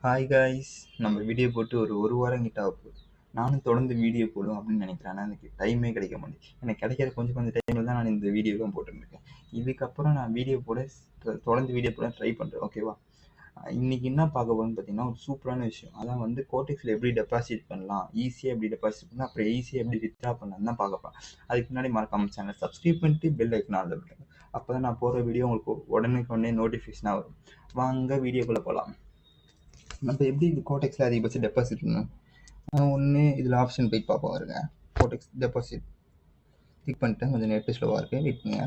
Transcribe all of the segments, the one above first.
Hi guys, நம்ம video போட்டு ஒரு வாரம் கிட்ட ஆகுது. நானும் தொடர்ந்து வீடியோ போடுவேன் அப்படின்னு நினைக்கிறேன். ஆனால் எனக்கு டைமே கிடைக்க மாட்டேங்குது. எனக்கு கிடைக்கிற கொஞ்சம் டைமில் தான் நான் இந்த வீடியோலாம் போட்டுருக்கேன். இதுக்கப்புறம் நான் வீடியோ போட தொடர்ந்து வீடியோ போட ட்ரை பண்ணுறேன். ஓகேவா? இன்னைக்கு என்ன பார்க்க போகிறோம்னு பார்த்தீங்கன்னா, ஒரு சூப்பரான விஷயம். அதான் வந்து கோடெக்ஸில் எப்படி டெபாசிட் பண்ணலாம், ஈஸியாக எப்படி டெபாசிட் பண்ணலாம், அப்புறம் ஈஸியாக எப்படி வித்ட்ரா பண்ணலாம் தான் பார்க்க போகிறேன். அதுக்கு முன்னாடி மறக்காம சேனல் சப்ஸ்கிரைப் பண்ணிட்டு பெல் ஐக்கன் ஆல் பண்ணுங்க. அப்போ தான் நான் போகிற வீடியோ உங்களுக்கு உடனே நோட்டிஃபிகேஷனாக வரும். வாங்க வீடியோக்குள்ளே போகலாம். நம்ம எப்படி இது கோடெக்ஸில் அதிகபட்சம் டெபாசிட் பண்ணணும் ஒன்று இதில் ஆப்ஷன் போய் பார்ப்போம். வருங்க, கோடெக்ஸ் டெபாசிட் கிளிக் பண்ணிட்டேன். கொஞ்சம் நெட்டு ஸ்லோவாக இருக்குது, வெயிட் பண்ணுங்க.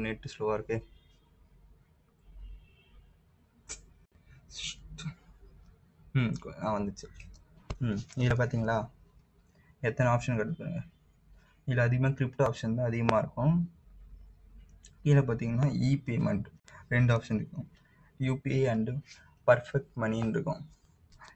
நெட்டு ஸ்லோவாக இருக்கு. வந்துச்சு. இதில் பார்த்தீங்களா எத்தனை ஆப்ஷன் கிடைக்குங்க. இதில் அதிகமாக கிரிப்டோ ஆப்ஷன் தான் அதிகமாக இருக்கும். கீழே பார்த்தீங்கன்னா இ பேமெண்ட் 2 ஆப்ஷன் இருக்கும். யூபிஐ அண்டு பர்ஃபெக்ட் மணின்னு இருக்கும்.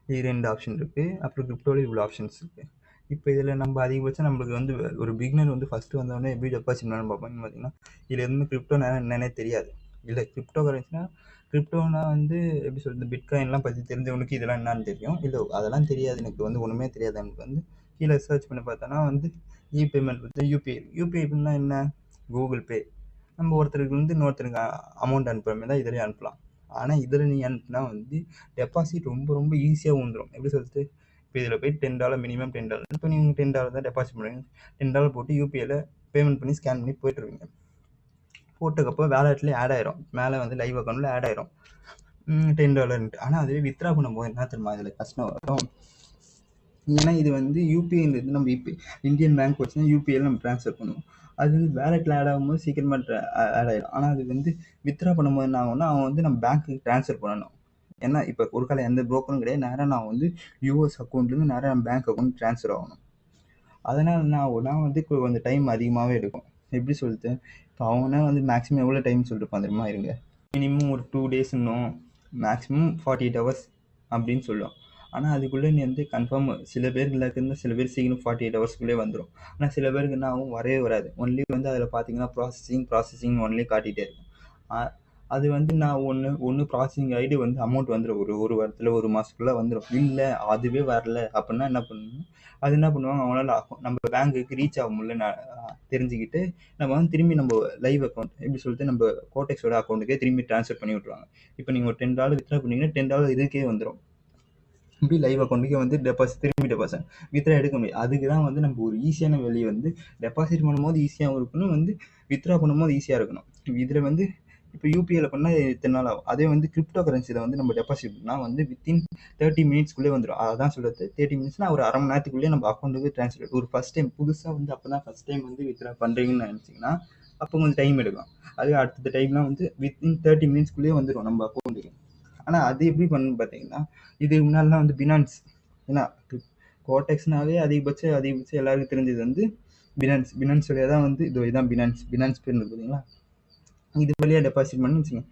இது 2 ஆப்ஷன் இருக்குது. அப்புறம் கிரிப்டோவில் இவ்வளோ ஆப்ஷன்ஸ் இருக்குது. இப்போ இதில் நம்ம அதிகபட்சம் நம்மளுக்கு வந்து ஒரு பிகினர் வந்து ஃபஸ்ட்டு வந்தோடனே எப்படி டெபாசிட் பண்ணணும்னு பார்ப்போம். பார்த்தீங்கன்னா இதில் எதுவுமே கிரிப்டோனா என்னன்னே தெரியாது. இல்லை கிரிப்டோ கரன்சினா கிரிப்டோனா வந்து எப்படி சொல்கிறது, பிட்காயின்லாம் பற்றி தெரிஞ்சவனுக்கு இதெல்லாம் என்னான்னு தெரியும். இல்லை அதெல்லாம் தெரியாது, எனக்கு வந்து ஒன்றுமே தெரியாது. எனக்கு வந்து கீழே சர்ச் பண்ணி பார்த்தோன்னா வந்து இ பேமெண்ட் வந்து யூபிஐனா என்ன, கூகுள் பே. நம்ம ஒருத்தருக்கு வந்து இன்னொருத்தருக்கு அமௌண்ட் அனுப்புகிற மாதிரி தான் இதிலே அனுப்பலாம். ஆனால் இதில் நீ அனுப்புனா வந்து டெபாசிட் ரொம்ப ஈஸியாக வந்துடும். எப்படி சொல்லிட்டு, இப்போ இதில் போய் $10 மினிமம் $10. இப்போ நீங்கள் $10 தான் டெபாசிட் பண்ணுவீங்க. $10 போட்டு யூபிஐயில் பேமெண்ட் பண்ணி ஸ்கேன் பண்ணி போய்ட்டுருவீங்க. போட்டதுக்கப்புறம் வேலெட்லேயே ஆட் ஆயிரும். மேலே வந்து லைவ் அக்கௌண்ட்டில் ஆட் ஆயிரும் $10. ஆனால் அதுவே வித்ட்ரா பண்ணும்போது என்ன தெரியுமா இதில் கஷ்டம் வரும். ஏன்னா இது வந்து யூபிஐன்றது நம்ம இப்போ இந்தியன் பேங்க் வச்சுன்னா யூபிஐயில் நம்ம ட்ரான்ஸ்ஃபர் பண்ணுவோம். அது வந்து வேலெட்டில் ஆட் ஆகும்போது சீக்கிரமாக ஆட் ஆகிடும். ஆனால் அது வந்து வித்ட்ரா பண்ணும்போது என்ன ஆகும்னா அவன் வந்து நம்ம பேங்க்குக்கு ட்ரான்ஸ்ஃபர் பண்ணணும். ஏன்னா இப்போ ஒரு காலம் எந்த ப்ரோக்கரும் கிடையாது. நேராக நான் வந்து யூஎஸ் அக்கௌண்ட்லேருந்து நேராக நம்ம பேங்க் அக்கௌண்ட் ட்ரான்ஸ்ஃபர் ஆகணும். அதனால் என்ன ஆகும்னா வந்து கொஞ்சம் டைம் அதிகமாகவே எடுக்கும். எப்படி சொல்லிட்டு, இப்போ அவனா வந்து மேக்ஸிமம் எவ்வளோ டைம் சொல்லிருப்பான் தெரியுமா? இருங்க, மினிமம் ஒரு 2 days இன்னும் மேக்ஸிமம் 48 hours அப்படின்னு சொல்லுவோம். ஆனால் அதுக்குள்ளே நீ வந்து கன்ஃபார்ம் சில பேருக்கு இருந்தால் சில பேர் சீக்கிரம் 48 hours வந்துடும். ஆனால் சில பேருக்கு என்ன ஆகும், வரவே வராது. ஒன்லி வந்து அதில் பார்த்தீங்கன்னா ப்ராசஸிங் ஒன்லி காட்டிகிட்டே இருக்கும். அது வந்து நான் ஒன்று ப்ராசஸிங் ஆகிட்டு வந்து அமௌண்ட் வந்துடும். ஒரு வாரத்தில் ஒரு மாதத்துக்குள்ளே வந்துடும். இல்லை அதுவே வரல அப்படின்னா என்ன பண்ணணும், அது என்ன பண்ணுவாங்க, அவங்களால நம்ம பேங்க்குக்கு ரீச் ஆக முடியல தெரிஞ்சுக்கிட்டு நம்ம வந்து திரும்பி நம்ம லைவ் அக்கௌண்ட் எப்படி சொல்லிட்டு நம்ம கோடெக்ஸோட அக்கௌண்ட்டுக்கே திரும்பி ட்ரான்ஸ்ஃபர் பண்ணி விட்ருவாங்க. இப்போ நீங்கள் ஒரு $10 வித்ட்ரா பண்ணிங்கன்னா $10 இதுக்கே வந்துடும். இப்படி லைவ் அக்கௌண்ட்டுக்கே வந்து திரும்பி டெபாசிட் வித்ட்ரா எடுக்க முடியும். அதுக்கு தான் வந்து நம்ம ஒரு ஈஸியான வழியை வந்து டெபாசிட் பண்ணும்போது ஈஸியாகவும் இருக்கணும், வந்து வித்ட்ரா பண்ணும்போது ஈஸியாக இருக்கணும். இதில் வந்து இப்போ யூபிஐயில் பண்ணால் இத்தனை நாள் ஆகும். அதே வந்து கிரிப்டோ கரன்சியில் வந்து நம்ம டெபாசிட் பண்ணால் வந்து வித்தின் 30 minutesக்குள்ளே வந்துடும். அதான் சொல்கிறது, 30 minutesனா ஒரு அரை மணி நேரத்துக்குள்ளேயே நம்ம அக்கௌண்ட்டுக்கு ட்ரான்ஸ்ஃபர். ஒரு ஃபஸ்ட் டைம் புதுசாக வந்து அப்போ தான் ஃபஸ்ட் டைம் வந்து வித்ட்ரா பண்ணுறீங்கன்னு நினச்சிங்கன்னா அப்போ கொஞ்சம் டைம் எடுக்கும். அது அடுத்த டைம்லாம் வந்து வித்தின் 30 minutesக்குள்ளேயே வந்துடும் நம்ம அக்கௌண்ட்டுக்கு. ஆனால் அது எப்படி பண்ணணும்னு பார்த்தீங்கன்னா, இது முன்னாடிலாம் வந்து பினான்ஸ், ஏன்னா கோடெக்ஸ்னாவே அதிகபட்சம் எல்லாருக்கும் தெரிஞ்சது வந்து பினான்ஸ் வழியாக தான் வந்து இதுதான் பினான்ஸ் பேர் பார்த்தீங்களா, இது வழியாக டெபாசிட் பண்ணி வச்சுக்கோங்க.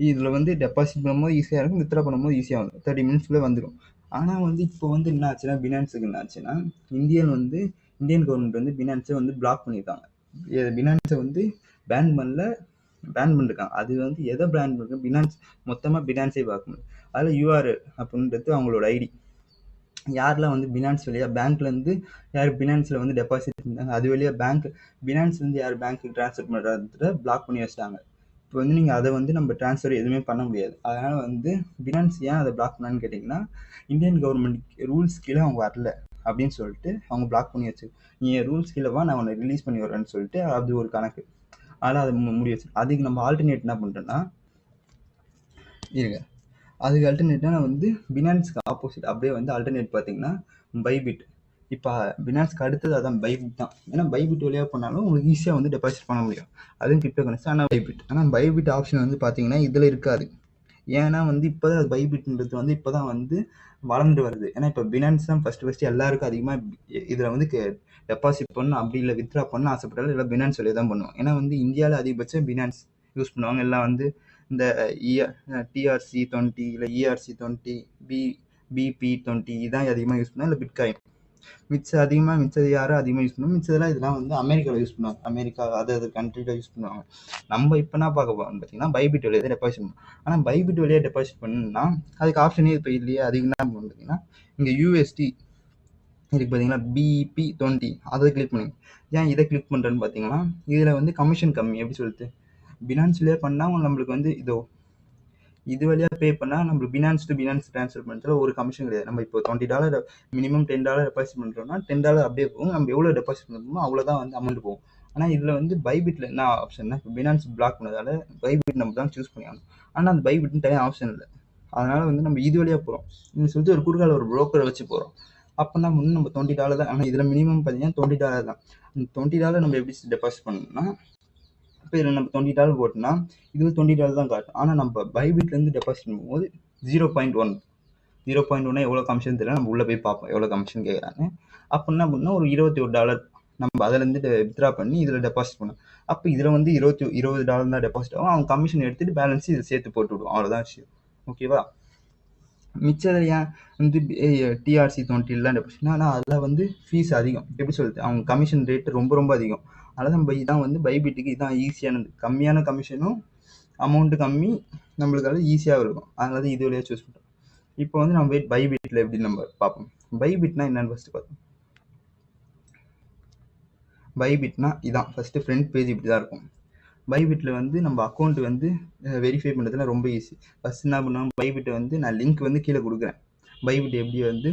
இதில் வந்து டெபாசிட் பண்ணும்போது ஈஸியாக இருக்கும், வித்ட்ரா பண்ணும்போது ஈஸியாக வந்துடும். 30 minutesக்குள்ளே வந்துடும். ஆனால் வந்து இப்போ வந்து என்ன ஆச்சுன்னா, பினான்ஸுக்கு என்ன ஆச்சுன்னா, இந்தியன் கவர்மெண்ட் வந்து பினான்ஸை வந்து பிளாக் பண்ணியிருக்காங்க. பினான்ஸை வந்து பேன் பண்ணிருக்காங்க. அது வந்து எதை பேன் பண்ணுறது, பினான்ஸ் மொத்தமாக பினான்ஸே பார்க்க முடியும். அதில் யூஆர் அப்படின்றது அவங்களோட ஐடி. யாரெல்லாம் வந்து பினான்ஸ் வழியாக பேங்க்லேருந்து யார் பினான்ஸில் வந்து டெபாசிட் பண்ணாங்க, அது வழியாக பினான்ஸ்லேருந்து யார் பேங்க்குக்கு ட்ரான்ஸ்ஃபர் பண்ணுறத பிளாக் பண்ணி வச்சிட்டாங்க. இப்போ வந்து நீங்கள் அதை வந்து நம்ம ட்ரான்ஸ்ஃபர் எதுவுமே பண்ண முடியாது. அதனால் வந்து பினான்ஸ் ஏன் அதை பிளாக் பண்ணான்னு கேட்டிங்கன்னா, இந்தியன் கவர்மெண்ட் ரூல்ஸ் கீழே அவங்க வரல அப்படின்னு சொல்லிட்டு அவங்க பிளாக் பண்ணி வச்சு, நீங்கள் ரூல்ஸ் கீழே வா, நான் உன்னை ரிலீஸ் பண்ணி வரேன்னு சொல்லிட்டு அது ஒரு கணக்கு. அதனால் அதை முடி வச்சு, அதுக்கு நம்ம ஆல்டர்னேட் என்ன பண்ணுறோன்னா, இருங்க, அதுக்கு அல்டர்னேட்டாக வந்து பினான்ஸ்க்கு ஆப்போசிட் அப்படியே வந்து அல்டர்னேட் பார்த்தீங்கன்னா பைபிட். இப்போ பினான்ஸ்க்கு அடுத்தது அதான் பைபிட் தான். ஏன்னா பைபிட் வழியாக பண்ணாலும் உங்களுக்கு ஈஸியாக வந்து டெபாசிட் பண்ண முடியும். அதுவும் கிரிப்டோ கரன்சி. ஆனால் பைபிட் ஆப்ஷன் வந்து பார்த்தீங்கன்னா இதில் இருக்காது. ஏன்னா வந்து இப்போ தான் பைபிட்ன்றது வந்து இப்போ தான் வந்து வளர்ந்து வருது. ஏன்னா இப்போ பினான்ஸ் தான் ஃபஸ்ட்டு எல்லாருக்கும் அதிகமாக இதில் வந்து டெபாசிட் பண்ணணும், அப்படி இல்லை வித்ட்ரா பண்ண ஆசைப்பட்டாலும் எல்லாம் பினான்ஸ் வழியாக தான் பண்ணுவோம். ஏன்னா வந்து இந்தியாவில் அதிகபட்சம் பினான்ஸ் யூஸ் பண்ணுவாங்க. எல்லாம் வந்து இந்த TRC20 இல்லை ERC20 BP20 இதான் அதிகமாக யூஸ் பண்ணால், இல்லை பிட்காயின் மிச்சது யாரும் அதிகமாக யூஸ் பண்ணுவோம். மிச்சதெல்லாம் இதெல்லாம் வந்து அமெரிக்காவில் யூஸ் பண்ணுவாங்க. அமெரிக்கா அது கண்ட்ரியில் யூஸ் பண்ணுவாங்க. நம்ம இப்போ என்ன பார்க்க போகிறோம்னு பார்த்தீங்கன்னா பைபிட் வழியாக டெபாசிட் பண்ணணும். ஆனால் பைபிட் வழியாக டெபாசிட் பண்ணணும்னா அதுக்கு ஆப்ஷனே இப்போ இல்லையே. அதுக்கு என்ன பண்ணணும் பார்த்தீங்கன்னா இங்கே யூஎஸ்டி இதுக்கு பார்த்தீங்கன்னா BP20 அதை கிளிக் பண்ணுங்க. ஏன் இதை கிளிக் பண்ணுறேன்னு பார்த்தீங்கன்னா இதில் வந்து கமிஷன் கம்மி. எப்படி சொல்லிட்டு பினான்ஸ்லேயே பண்ணால் நம்மளுக்கு வந்து இது வழியாக பே பண்ணால் நம்மளுக்கு பினான்ஸ் டு பினான்ஸ் ட்ரான்ஸ்ஃபர் பண்ணுறதுல ஒரு கமிஷன் கிடையாது. நம்ம இப்போ $20 மினிமம் $10 டெபாசிட் பண்ணுறோம்னா $10 அப்படியே போகும். நம்ம எவ்வளோ டெபாசிட் பண்ணுறோமோ அவ்வளோதான் வந்து அமௌண்ட் போகும். ஆனால் இதில் வந்து பைபிட்டில் என்ன ஆப்ஷன்னா இப்போ பினான்ஸ் பிளாக் பண்ணதால பைபிட் நம்ம தான் சூஸ் பண்ணியாகணும். ஆனால் அந்த பைபிட்னு தனியாக ஆப்ஷன் இல்லை. அதனால் வந்து நம்ம இது வழியாக போகிறோம். நீங்கள் சொல்லிட்டு ஒரு குறுக்கால ஒரு புரோக்கரை வச்சு போகிறோம். அப்போனா முன்னே நம்ம $20 தான். ஆனால் இதில் மினிமம் பார்த்தீங்கன்னா $20 தான். அந்த $20 நம்ம எப்படி டெபாசிட் பண்ணணும்னா இப்போ இதில் நம்ம $20 போட்டோம்னா இது $20 தான் காட்டும். ஆனால் நம்ம பைபிட்லேருந்து டெபாசிட் பண்ணும்போது 0.1 எவ்வளோ கமிஷன் தெரியல. நம்ம உள்ளே போய் பார்ப்போம் எவ்வளோ கமிஷன் கேட்குறாங்க. அப்போ என்ன பண்ணால் ஒரு $21 நம்ம அதிலேருந்து வித்ரா பண்ணி இதில் டெபாசிட் பண்ணோம். அப்போ இதில் வந்து $20 தான் டெபாசிட் ஆகும். அவங்க கமிஷன் எடுத்துகிட்டு பேலன்ஸ் இதை சேர்த்து போட்டு விடுவோம். அவ்வளோதான் விஷயம். ஓகேவா? மிச்சம் ஏன் வந்து TRC20 டெபாசிட்னா ஆனால் அதில் வந்து ஃபீஸ் அதிகம். எப்படி சொல்லுது அவங்க கமிஷன் ரேட்டு ரொம்ப அதிகம். அதனால் நம்ம இதான் வந்து பைபிட்டுக்கு இதான் ஈஸியானது. கம்மியான கமிஷனும் அமௌண்ட்டு கம்மி நம்மளுக்கால ஈஸியாக இருக்கும். அதனால தான் இது வழியாக சூஸ் பண்ணுறோம். இப்போ வந்து நம்ம பைபிட்டில் எப்படி நம்ம பார்ப்போம். பைபிட்னா என்னென்னு ஃபஸ்ட்டு பார்ப்போம். பைபிட்னா இதான் ஃபஸ்ட்டு ஃப்ரண்ட் பேஜ் இப்படி தான் இருக்கும். பைபிட்டில் வந்து நம்ம அக்கௌண்ட் வந்து வெரிஃபை பண்ணுறதுல ரொம்ப ஈஸி. ஃபஸ்ட் என்ன பண்ணுவோம், பைபிட்டை வந்து நான் லிங்க் வந்து கீழே கொடுக்குறேன். பைபிட் எப்படி வந்து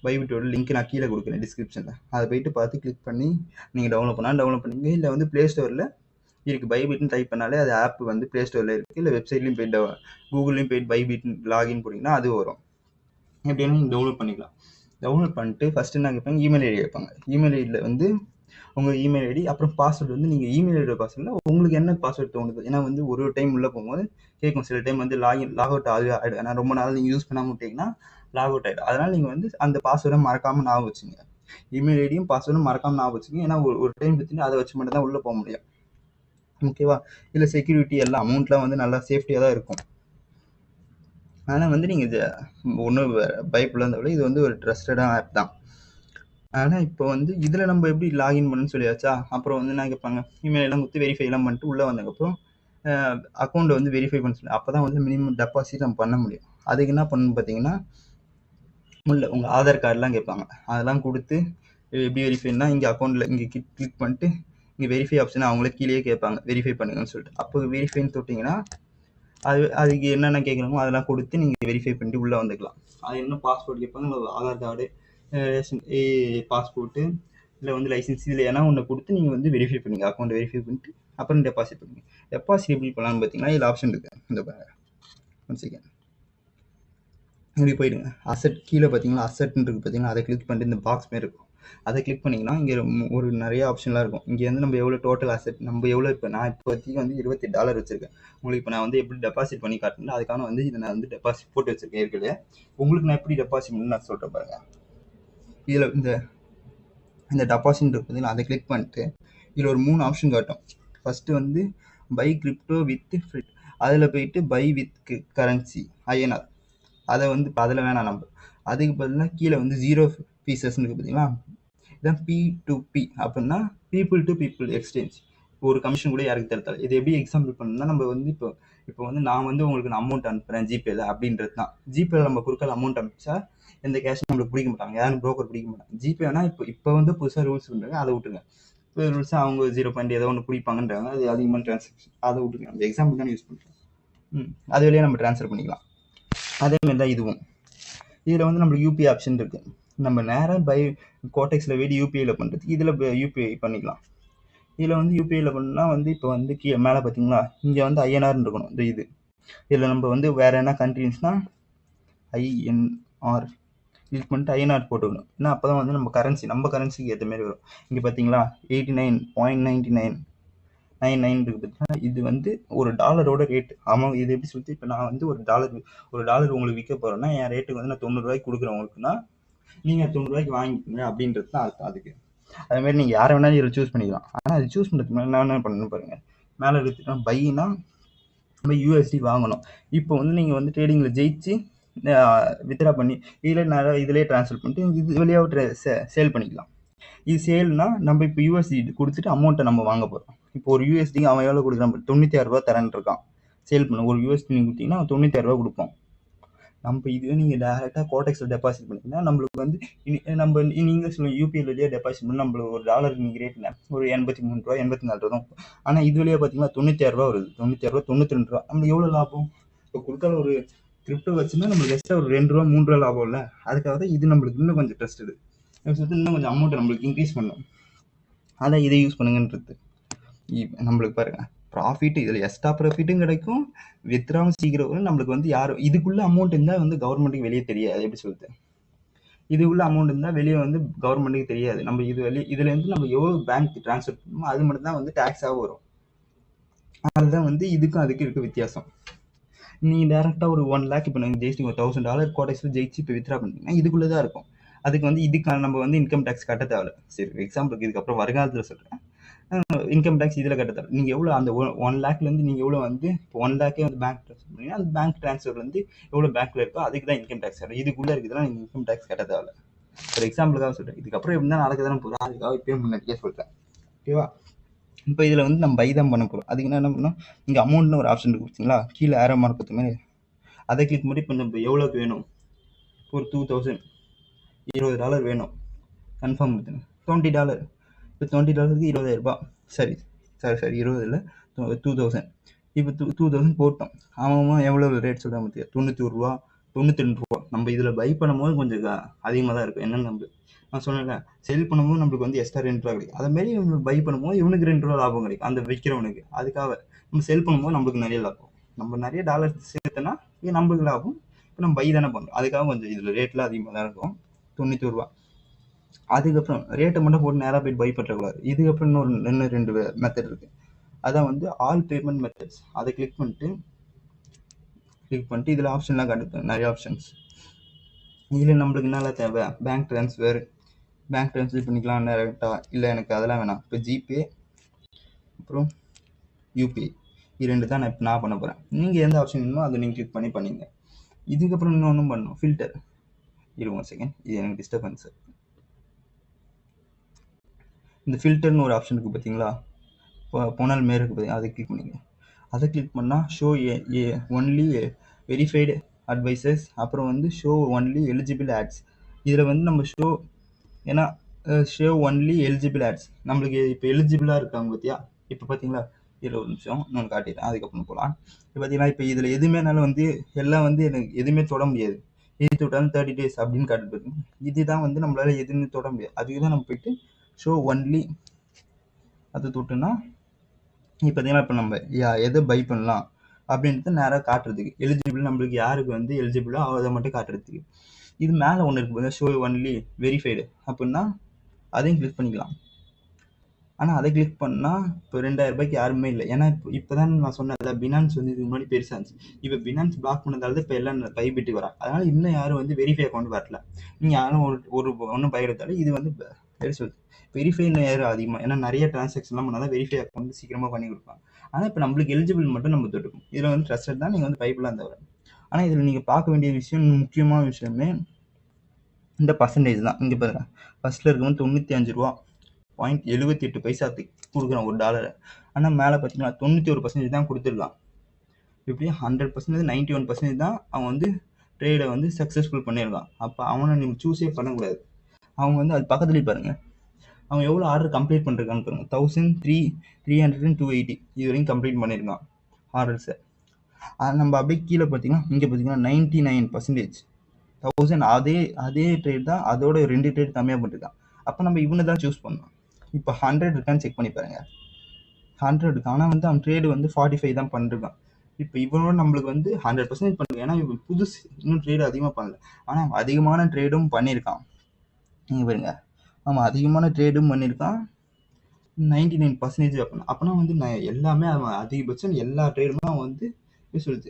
பைபிட்டோட லிங்க் நான் கீழே கொடுக்குறேன் டிஸ்கிரிப்ஷனில். அதை போய்ட்டு பார்த்து கிளிக் பண்ணி நீங்கள் டவுன்லோட் பண்ணிங்க. இல்லை வந்து ப்ளே ஸ்டோரில் இருக்குது. பைபிட்னு டைப் பண்ணாலே அது ஆப் வந்து ப்ளே ஸ்டோரில் இருக்குது. இல்லை வெப்சைட்லேயும் போய்ட்டு கூகுள்லேயும் போய்ட்டு பைபிட் லாகின் பண்ணிங்கன்னா அது வரும். எப்படின்னா நீங்கள் டவுன்லோட் பண்ணிக்கலாம். டவுன்லோட் பண்ணிட்டு ஃபஸ்ட்டு என்ன கேட்பாங்க, இமெயில் ஐடி கேட்பாங்க. இமெயில் ஐடியில் வந்து உங்கள் இமெயில் ஐடி அப்புறம் பாஸ்வேர்டு வந்து நீங்கள் இமெயில் ஐடியோட பாஸ்வேர்டில் உங்களுக்கு என்ன பாஸ்வேர்டு தோணுது. ஏன்னா வந்து ஒரு டைம் உள்ளே போகும்போது கேட்கும். சில டைம் வந்து லாக் அவுட் ஆகிடும். ஏன்னா ரொம்ப நாள் நீங்கள் யூஸ் பண்ணாமல் விட்டிங்கன்னா லாக் அவுட் ஆகிடும். அதனால் நீங்கள் வந்து அந்த பாஸ்வேர்டை மறக்காமல் ஞாபகம் வச்சுங்க. இமெயில் ஐடியும் பாஸ்வேர்டும் மறக்காமல் ஞாபகம் வச்சுங்க. ஏன்னா ஒரு டைம் பார்த்தீங்கன்னா அதை வச்சு மட்டும் தான் உள்ளே போக முடியும். ஓகேவா? இல்லை செக்யூரிட்டி எல்லாம் அமௌண்ட்லாம் வந்து நல்லா சேஃப்டியாக தான் இருக்கும். ஆனால் வந்து நீங்கள் ஒன்றும் பயப்பட இருந்தவரை இது வந்து ஒரு ட்ரஸ்டடான ஆப் தான். ஆனால் இப்போ வந்து இதில் நம்ம எப்படி லாகின் பண்ணுன்னு சொல்லியாச்சா. அப்புறம் வந்து என்ன கேட்பாங்க, இமெயில் எல்லாம் கொடுத்து வெரிஃபை எல்லாம் பண்ணிட்டு உள்ளே வந்ததுக்கப்புறம் அக்கௌண்ட்டை வந்து வெரிஃபை பண்ண சொல்லி அப்போ தான் வந்து மினிமம் டெபாசிட் நம்ம பண்ண முடியும். அதுக்கு என்ன பண்ணணும்னு பார்த்தீங்கன்னா உங்கள் ஆதார் கார்டெலாம் கேட்பாங்க. அதெல்லாம் கொடுத்து எப்படி வெரிஃபைனா இங்கே அக்கௌண்ட்டில் இங்கே கிளிக் பண்ணிட்டு இங்கே வெரிஃபை ஆப்ஷன் அவங்களே கீழே கேட்பாங்க வெரிஃபை பண்ணுங்கன்னு சொல்லிட்டு. அப்போ வெரிஃபைன்னு தொட்டிங்கன்னா அதுக்கு என்னென்ன கேட்குறாங்களோ அதெல்லாம் கொடுத்து நீங்கள் வெரிஃபை பண்ணிட்டு உள்ளே வந்துக்கலாம். அது என்ன பாஸ்போர்ட் கேட்பாங்க, ஆதார் கார்டு, ரேஷன் பாஸ்போர்ட்டு, இல்லை வந்து லைசன்ஸ், இதில் ஏன்னா ஒன்று கொடுத்து நீங்கள் வந்து வெரிஃபை பண்ணிங்க. அக்கௌண்ட் வெரிஃபை பண்ணிட்டு அப்புறம் டெபாசிட் பண்ணுங்க. டெபாசிட் எப்படி பண்ணலான்னு பார்த்தீங்கன்னா இதில் ஆப்ஷன் இருக்குது. இந்த ஒன் செகண்ட் இப்படி போயிடுங்க. அசட் கீழே பார்த்தீங்கன்னா அசட்னு இருக்குது பார்த்தீங்கன்னா அதை கிளிக் பண்ணிட்டு இந்த பாக்ஸ் மாரி இருக்கும். அதை கிளிக் பண்ணிங்கன்னா இங்கே ஒரு நிறைய ஆப்ஷன்லாம் இருக்கும். இங்கே வந்து நம்ம எவ்வளோ டோட்டல் அசட் நம்ம எவ்வளோ இப்போ நான் இப்போதைக்கு வந்து $28 வச்சுருக்கேன். உங்களுக்கு இப்போ நான் வந்து எப்படி டெபாசிட் பண்ணி காட்டினா அதுக்கான வந்து இதை நான் வந்து டெபாசிட் போட்டு வச்சுருக்கேன் ஏற்கனவே. உங்களுக்கு நான் எப்படி டெபாசிட் பண்ணி நான் சொல்கிறேன் பாருங்கள். இதில் இந்த டெபாசிட் பார்த்தீங்கன்னா அதை கிளிக் பண்ணிட்டு இதில் ஒரு 3 ஆப்ஷன் காட்டும். ஃபஸ்ட்டு வந்து பை கிரிப்டோ வித் ஃபிட், அதில் போயிட்டு பை வித் கரன்சி INR அதை வந்து அதில் வேணாம். நம்ம அதுக்கு பதிலாக கீழே வந்து 0 பீசஸ்ன்னு பார்த்தீங்களா, இதான் P2P அப்படின்னா பீப்புள் டு பீப்புள் எக்ஸ்சேஞ்ச். ஒரு கமிஷன் கூட யாருக்கு தரத்தால. இது எப்படி எக்ஸாம்பிள் பண்ணணும்னா நம்ம வந்து இப்போ வந்து நான் வந்து உங்களுக்கு நான் அமௌண்ட் அனுப்புகிறேன் ஜிபேல அப்படின்றது தான். ஜிபேல நம்ம குறுக்கால அமௌண்ட் அனுப்பிச்சா எந்த கேஷும் நம்மளுக்கு பிடிக்க மாட்டாங்க, யாரும் ப்ரோக்கர் பிடிக்க மாட்டாங்க. ஜிபேனா இப்போ வந்து புதுசாக ரூல்ஸ் பண்ணுறாங்க, அதை விட்டுருங்க. இப்போ ரூல்ஸாக அவங்க 0. ஏதோ ஒன்று பிடிப்பாங்கன்றாங்க, அது அதிகமாக ட்ரான்சாக்ஷன், அதை விட்டுருங்க. நம்ம எக்ஸாம்பிள் தான் யூஸ் பண்ணுறோம். அது வழியாக நம்ம ட்ரான்ஸ்ஃபர் பண்ணிக்கலாம். அதேமாதிரி தான் இதுவும். இதில் வந்து நம்மளுக்கு யூபிஐ ஆப்ஷன் இருக்குது. நம்ம நேராக பை கோடெக்ஸில் போய்ட்டு யூபிஐயில் பண்ணுறது, இதில் யூபிஐ பண்ணிக்கலாம். இதில் வந்து யூபிஐயில் பண்ணால் வந்து இப்போ வந்து கீழே மேலே பார்த்தீங்களா இங்கே வந்து INR இருக்கணும். இதில் நம்ம வந்து வேறு என்ன கண்ட்ரிஸ்னால் INR கிளிக் பண்ணிட்டு INR போட்டுக்கணும். ஏன்னா அப்போ தான் வந்து நம்ம கரன்சிக்கு ஏற்ற மாதிரி வரும். இங்கே பார்த்தீங்களா 89.9999 இருக்குது பார்த்தீங்கன்னா, இது வந்து ஒரு டாலரோட ரேட். ஆமாம், இது எப்படி சொல்லிட்டு இப்போ நான் வந்து ஒரு டாலர் உங்களுக்கு விற்க போகிறேன்னா என் ரேட்டுக்கு வந்து நான் $90 கொடுக்குறேன் உங்களுக்குன்னா நீங்கள் $90 வாங்கிக்கோங்க அப்படின்றது தான் அர்த்தம். அதுக்கு அதுமாதிரி நீங்கள் யாரை வேணாலும் இதில் சூஸ் பண்ணிக்கலாம். ஆனால் அது சூஸ் பண்ணுறதுக்கு மேலே என்ன பண்ணணும் பாருங்கள். மேலே எடுத்துட்டா பைனா நம்ம USD வாங்கணும். இப்போ வந்து நீங்கள் வந்து ட்ரேடிங்கில் ஜெயிச்சு வித்ரா பண்ணி இதில் நிறைய இதிலே ட்ரான்ஸ்ஃபர் பண்ணிட்டு இது வழியாக சேல் பண்ணிக்கலாம். இது சேல்னா நம்ம இப்போ யூஎஸ்டி கொடுத்துட்டு அமௌண்ட்டை நம்ம வாங்க போகிறோம். இப்போ ஒரு யூஎஸ்டிக்கு அவன் எவ்வளோ கொடுக்குறான்? 96 தரேன் இருக்கான். சேல் பண்ண ஒரு யூஎஸ்டி நீங்கள் கொடுத்தீங்கன்னா 96 கொடுப்போம். நம்ம இதுவே நீங்கள் டேரெக்டாக கோடெக்ஸில் டெபாசிட் பண்ணிங்கன்னா நம்மளுக்கு வந்து நம்ம நீங்கள் சொல்லுங்கள் யூபிஐ வழியாக டெபாசிட் பண்ணி நம்மளுக்கு ஒரு டாலருக்கு நீங்கள் ரேட்டில் ஒரு 83 ரூபா 84 ரூபா. ஆனால் இது வழியாக பார்த்தீங்கன்னா 96 வருது. 96 92 ரூபா. நம்மளுக்கு எவ்வளோ லாபம்? இப்போ கொடுக்குற ஒரு கிரிப்டோ வச்சுன்னா நம்மளுக்கு எக்ஸ்ட்ரா ஒரு 2 ரூபா 3 ரூபா லாபம் இல்லை. அதுக்காக தான் இது நம்மளுக்கு இன்னும் கொஞ்சம் ட்ரஸ்டடு. இன்னும் கொஞ்சம் அமௌண்ட்டை நம்மளுக்கு இன்க்ரீஸ் பண்ணும். அதான் இதை யூஸ் பண்ணுங்கன்றது. நம்மளுக்கு பாருங்க ப்ராஃபிட் இதில் எக்ஸ்ட்ரா ப்ராஃபிட்டும் கிடைக்கும், வித்ராவும் சீக்கிரம் வரும். நம்மளுக்கு வந்து யாரும் இதுக்குள்ள அமௌண்ட் இருந்தால் வந்து கவர்மெண்ட்டுக்கு வெளியே தெரியாது. எப்படி சொல்லுது? இதுக்குள்ள அமௌண்ட் இருந்தால் வெளியே வந்து கவர்மெண்ட்டுக்கு தெரியாது. நம்ம இதுலேருந்து நம்ம எவ்வளோ பேங்க் ட்ரான்ஸ்ஃபர் பண்ணணுமோ அது மட்டும் தான் வந்து டேக்ஸாக வரும். அதுதான் வந்து இதுக்கும் அதுக்கும் இருக்க வித்தியாசம். நீங்கள் டேரெக்டாக ஒரு 1 லேக் இப்போ நீங்கள் ஜெயிச்சு ஒரு $1000 கோடெக்ஸில் ஜெயிச்சு இப்போ வித்ரா பண்ணிங்கன்னா இதுக்குள்ளே தான் இருக்கும். அதுக்கு வந்து இதுக்கான நம்ம வந்து இன்கம் டேக்ஸ் கட்ட தேவை. சரி எக்ஸாம்பிளுக்கு இதுக்கப்புறம் வருங்காலத்தில் சொல்கிறேன். இன்கம் டேக்ஸ் இதில் கட்ட தேவை. நீங்கள் எவ்வளோ அந்த 1 லேக்லேருந்து நீங்கள் எவ்வளோ வந்து இப்போ 1 லேக்கே வந்து பேங்க் ட்ரான்ஸ்ஃபர் பண்ணிங்கன்னா அந்த பேங்க் ட்ரான்ஸ்ஃபர் வந்து எவ்வளோ பேங்க்கில் இருக்கோ அதுக்கு தான் இன்கம் டேக்ஸ் வரும். இதுக்குள்ளே இருக்குதுன்னா நீங்கள் இன்கம் டேக்ஸ் கட்ட தேவை. ஒரு எக்ஸாம்பிளுக்காக சொல்கிறேன். இதுக்கப்புறம் எப்படி தான் நடக்க தானே போகிறோம். அதுக்காக இப்போயே முன்னாடியே சொல்கிறேன். ஓகேவா? இப்போ இதில் வந்து நம்ம பை தான் பண்ண போகிறோம். அதுக்கு என்ன பண்ணோம்? இங்கே அமௌண்ட்னு ஒரு ஆப்ஷன் இருக்கு பார்த்தீங்களா? கீழே ஏரோ மார்க் பார்த்த மாதிரி அதை கிளிக் பண்ணி இப்போ நம்ம எவ்வளோக்கு வேணும்? ஒரு $2000 $20 வேணும். கன்ஃபார்ம் பண்ணுங்க. $20 இப்போ $20க்கு 20,000 ரூபாய். சரி 20 இல்லை 2000. இப்போ 2000 போட்டோம். அவன் எவ்வளோ ரேட் சொல்கிறான் பார்த்தியா? 91 ரூபா 92 ரூபா. நம்ம இதில் பை பண்ணும்போது கொஞ்சம் அதிகமாக தான் இருக்கும். என்னென்னு நான் சொன்னேன்ல, செல் பண்ணும்போது நம்மளுக்கு வந்து எக்ஸ்ட்ரா 2 ரூபா கிடைக்கும். அதேமாரி பை பண்ணும்போது இவனுக்கு 2 ரூபா லாபம் கிடைக்கும் அந்த விற்கிறவனுக்கு. அதுக்காக நம்ம செல் பண்ணும்போது நம்மளுக்கு நிறைய லாபம். நம்ம நிறைய டாலர் சேர்த்தோன்னா இது நம்மளுக்கு லாபம். இப்போ நம்ம பை தானே பண்ணுறோம். அதுக்காக கொஞ்சம் இதில் ரேட்லாம் அதிகமாக தான் இருக்கும். 91 ரூபா. அதுக்கப்புறம் ரேட்டை மட்டும் போட்டு நேராக போய் பை பண்ணக்கூடாது. இதுக்கப்புறம் இன்னும் 2 மெத்தட் இருக்குது. அதான் வந்து ஆல் பேமெண்ட் மெத்தட்ஸ். அதை கிளிக் பண்ணிட்டு இதில் ஆப்ஷன்லாம் காட்டுப்பேன். நிறைய ஆப்ஷன்ஸ். இதில் நம்மளுக்கு என்னெல்லாம் தேவை? பேங்க் ட்ரான்ஸ்ஃபர் பண்ணிக்கலாம் டேரெக்டாக. இல்லை எனக்கு அதெல்லாம் வேணாம். இப்போ ஜிபே அப்புறம் யூபிஐ இது 2 தான் நான் பண்ண போகிறேன். நீங்கள் எந்த ஆப்ஷன் வேணுமோ அதை நீங்கள் கிளிக் பண்ணி பண்ணிங்க. இதுக்கப்புறம் இன்னொன்றும் பண்ணணும். ஃபில்டர். 1 செகண்ட், இது எனக்கு டிஸ்டர்பன்ஸ். இந்த ஃபில்டர்னு ஒரு ஆப்ஷன் இருக்குது பார்த்தீங்களா? போனால் மேலே இருக்குது பார்த்தீங்களா? அதை கிளிக் பண்ணிங்க. அதை கிளிக் பண்ணால் ஷோ ஒன்லி வெரிஃபைடு அட்வைசர்ஸ், அப்புறம் வந்து ஷோ ஒன்லி எலிஜிபிள் ஆட்ஸ். இதில் வந்து நம்ம ஷோ ஒன்லி எலிஜிபிள் ஆட்ஸ். நம்மளுக்கு இப்போ எலிஜிபிளாக இருக்காங்க பார்த்தியா? இப்போ பார்த்தீங்களா? 20 நிமிஷம் நான் காட்டிடுறேன். அதுக்கப்புறம் போகலாம். இப்போ பார்த்தீங்கன்னா இப்போ இதில் எதுவுமேனாலும் வந்து எல்லாம் வந்து எனக்கு எதுவுமே தொட முடியாது. எது தொட்டாலும் 30 days அப்படின்னு காட்டுது. இதுதான் வந்து நம்மளால் எதுவுமே தொட முடியாது. அதுக்கு தான் நம்ம போயிட்டு ஷோ ஒன்லி அதை தொட்டுனா இப்போ பார்த்தீங்கன்னா இப்போ நம்ம எதை பை பண்ணலாம் அப்படின்ட்டு நேராக காட்டுறதுக்கு எலிஜிபிள் நம்மளுக்கு யாருக்கு வந்து எலிஜிபிளோ அதை மட்டும் காட்டுறதுக்கு. இது மேலே ஒன்று இருக்குது ஷோ ஒன்லி வெரிஃபைடு அப்படின்னா அதையும் கிளிக் பண்ணிக்கலாம். ஆனால் அதை கிளிக் பண்ணால் இப்போ 2000 ரூபாய்க்கு யாருமே இல்லை. ஏன்னா இப்போ தான் நான் சொன்னேன் பினான்ஸ் வந்து இதுக்கு முன்னாடி பெருசாக இருந்துச்சு. இப்போ பினான்ஸ் பிளாக் பண்ணதால தான் இப்போ எல்லாம் பைபிட்டு வராங்க. அதனால் இன்னும் யாரும் வந்து வெரிஃபை அக்கௌண்ட் வரல. நீங்கள் யாரும் ஒன்றும் பயிரெடுத்தாலும் இது வந்து சொல்லுது வெரிஃபைன்னு யாரும் அதிகமாக. ஏன்னா நிறைய டிரான்சாக்ஷன்லாம் பண்ணால் தான் வெரிஃபை அக்கௌண்ட் சீக்கிரமாக பண்ணி கொடுப்பாங்க. ஆனால் இப்போ நம்மளுக்கு எலிஜிபிள் மட்டும் நம்ம தொட்டுக்கும். இதில் வந்து ட்ரஸ்டட் தான் நீங்கள் வந்து பைப்லாம் தவிர. ஆனால் இதில் நீங்கள் பார்க்க வேண்டிய விஷயம், முக்கியமான விஷயமே இந்த பர்சன்டேஜ் தான். இங்கே பாருங்க, ஃபர்ஸ்ட்டில் இருக்கும்போது 95 ரூபா 0.78 பைசாக்கு கொடுக்குறான் $1. ஆனால் மேலே பார்த்தீங்கன்னா 91% தான் கொடுத்துருக்கான். இப்படி 100% 91% தான் அவன் வந்து ட்ரேடை வந்து சக்ஸஸ்ஃபுல் பண்ணியிருக்கான். அப்போ அவனை நீங்கள் சூஸே பண்ணக்கூடாது. அவங்க வந்து அது பக்கத்துலேயே பாருங்கள், அவன் எவ்வளோ ஆர்டர் கம்ப்ளீட் பண்ணிருக்கான்னு பாருங்கள். 1300 இது வரைக்கும் கம்ப்ளீட் பண்ணியிருக்கான் ஆர்டர்ஸை. அது நம்ம அப்படியே கீழே பார்த்தீங்கன்னா இங்கே பார்த்தீங்கன்னா 99% 1000 அதே ட்ரேட் தான், அதோட 2 ட்ரேட் கம்மியாக பண்ணிருக்கான். அப்போ நம்ம இவனை தான் சூஸ் பண்ணணும். இப்போ 100 இருக்கான்னு செக் பண்ணி பாருங்க. 100 இருக்கு, ஆனால் வந்து அவன் ட்ரேடு வந்து 45 தான் பண்ணிருக்கான். இப்போ இவனோட நம்மளுக்கு வந்து 100% பண்ணுங்க. ஏன்னா இவன் புதுசு, இன்னும் ட்ரேடு அதிகமாக பண்ணல. ஆனால் அதிகமான ட்ரேடும் பண்ணியிருக்கான். நீங்கள் பாருங்க, அவன் அதிகமான ட்ரேடும் பண்ணியிருக்கான். 99% அப்படின்னா அப்போனா வந்து நான் எல்லாமே அவன் அதிகபட்சம் எல்லா ட்ரேடுமே அவன் வந்து சொல்லுது.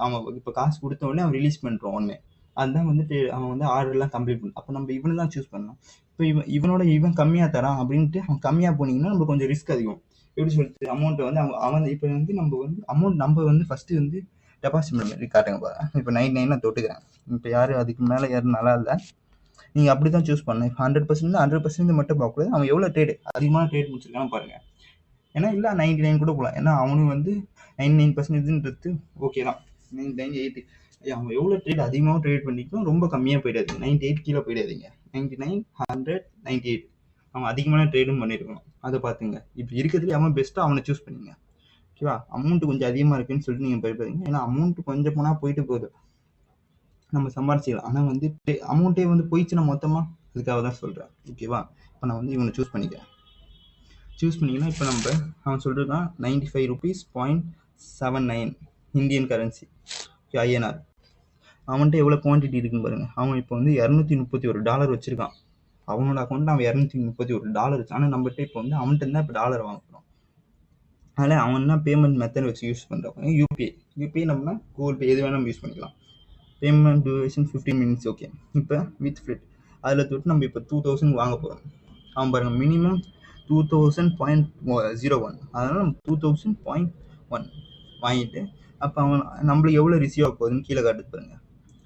அவன் இப்போ காசு கொடுத்த உடனே அவன் ரிலீஸ் பண்ணுறான் உடனே. அதுதான் வந்து அவன் வந்து ஆர்டர்லாம் கம்ப்ளீட் பண்ணணும். அப்போ நம்ம இவனை தான் சூஸ் பண்ணணும். இப்போ இவன் கம்மியாக தரான் அப்படின்ட்டு அவன் கம்மியாக போனீங்கன்னா நம்ம கொஞ்சம் ரிஸ்க் அதிகம். எப்படி சொல்லிட்டு அமௌண்ட்டை வந்து அவன் இப்போ வந்து நம்ம வந்து அமௌண்ட் நம்ம வந்து ஃபஸ்ட்டு வந்து டெபாசிட் பண்ண மாதிரி காட்டுங்க பாருங்க. இப்போ 99 நான் தொட்டுக்கிறேன். இப்போ யாரும் அதுக்கு மேலே யாரும் நல்லா இல்லை. நீங்கள் அப்படி தான் சூஸ் பண்ணணும். இப்போ 100% மட்டும் பார்க்கக்கூடாது. அவன் எவ்வளோ ட்ரேடு அதிகமான ட்ரேட் முடிச்சிருக்கான்னு பாருங்கள். ஏன்னா இல்லை 99 கூட போகலாம். ஏன்னா அவனுக்கு வந்து 99%ன்றது ஓகே தான். 99 80 அவன் எவ்வளோ ட்ரேட் அதிகமாக ட்ரேட் பண்ணிக்கும், ரொம்ப கம்மியாக போயிடாது. 98 கீழே போயிடாதீங்க. 99 100 98 அவன் அதிகமான ட்ரேடும் பண்ணியிருக்கணும். அதை பார்த்துங்க. இப்போ இருக்கிறதுல அவன் பெஸ்ட்டாக அவனை சூஸ் பண்ணிங்க. ஓகேவா? அமௌண்ட்டு கொஞ்சம் அதிகமாக இருக்குன்னு சொல்லிட்டு நீங்கள் பயப்படுறீங்க. ஏன்னா அமௌண்ட்டு கொஞ்சம் போனால் போயிட்டு போகுது, நம்ம சம்பாரிச்சிக்கலாம். ஆனால் வந்து அமௌண்ட்டே வந்து போயிடுச்சுன்னா மொத்தமாக, அதுக்காக தான் சொல்கிறேன். ஓகேவா? இப்போ நான் வந்து இவனை சூஸ் பண்ணிக்கிறேன். சூஸ் பண்ணிங்கன்னா இப்போ நம்ம அவன் சொல்கிறதான் 95 rupees 0.79 Indian currency. Okay, INR. அவன்கிட்ட எவ்வளோ குவான்டிட்டி இருக்குன்னு பாருங்கள். அவன் இப்போ வந்து $231 வச்சுருக்கான். அவனோட அக்கௌண்ட்டில் அவன் $231 வச்சு. ஆனால் நம்மகிட்ட இப்போ வந்து அவன்கிட்ட இருந்தால் இப்போ டாலர் வாங்குறோம். அதனால் அவன் தான் பேமெண்ட் மெத்தட் வச்சு யூஸ் பண்ணுறவங்க யூபிஐ நம்ம கூகுள் பே எது வேணால் நம்ம யூஸ் பண்ணிக்கலாம். Payment duration 15 minutes. ஓகே, இப்போ வித் ஃப்ளிட் அதில் தொட்டு நம்ம இப்போ 2000 வாங்க போகிறோம். அவன் பாருங்கள் மினிமம் 2000.01, அதனால் நம்ம 2000.1 வாங்கிட்டு அப்போ அவன் நம்மளுக்கு எவ்வளோ ரிசீவ் ஆக போகுதுன்னு கீழே காட்டுது பாருங்க.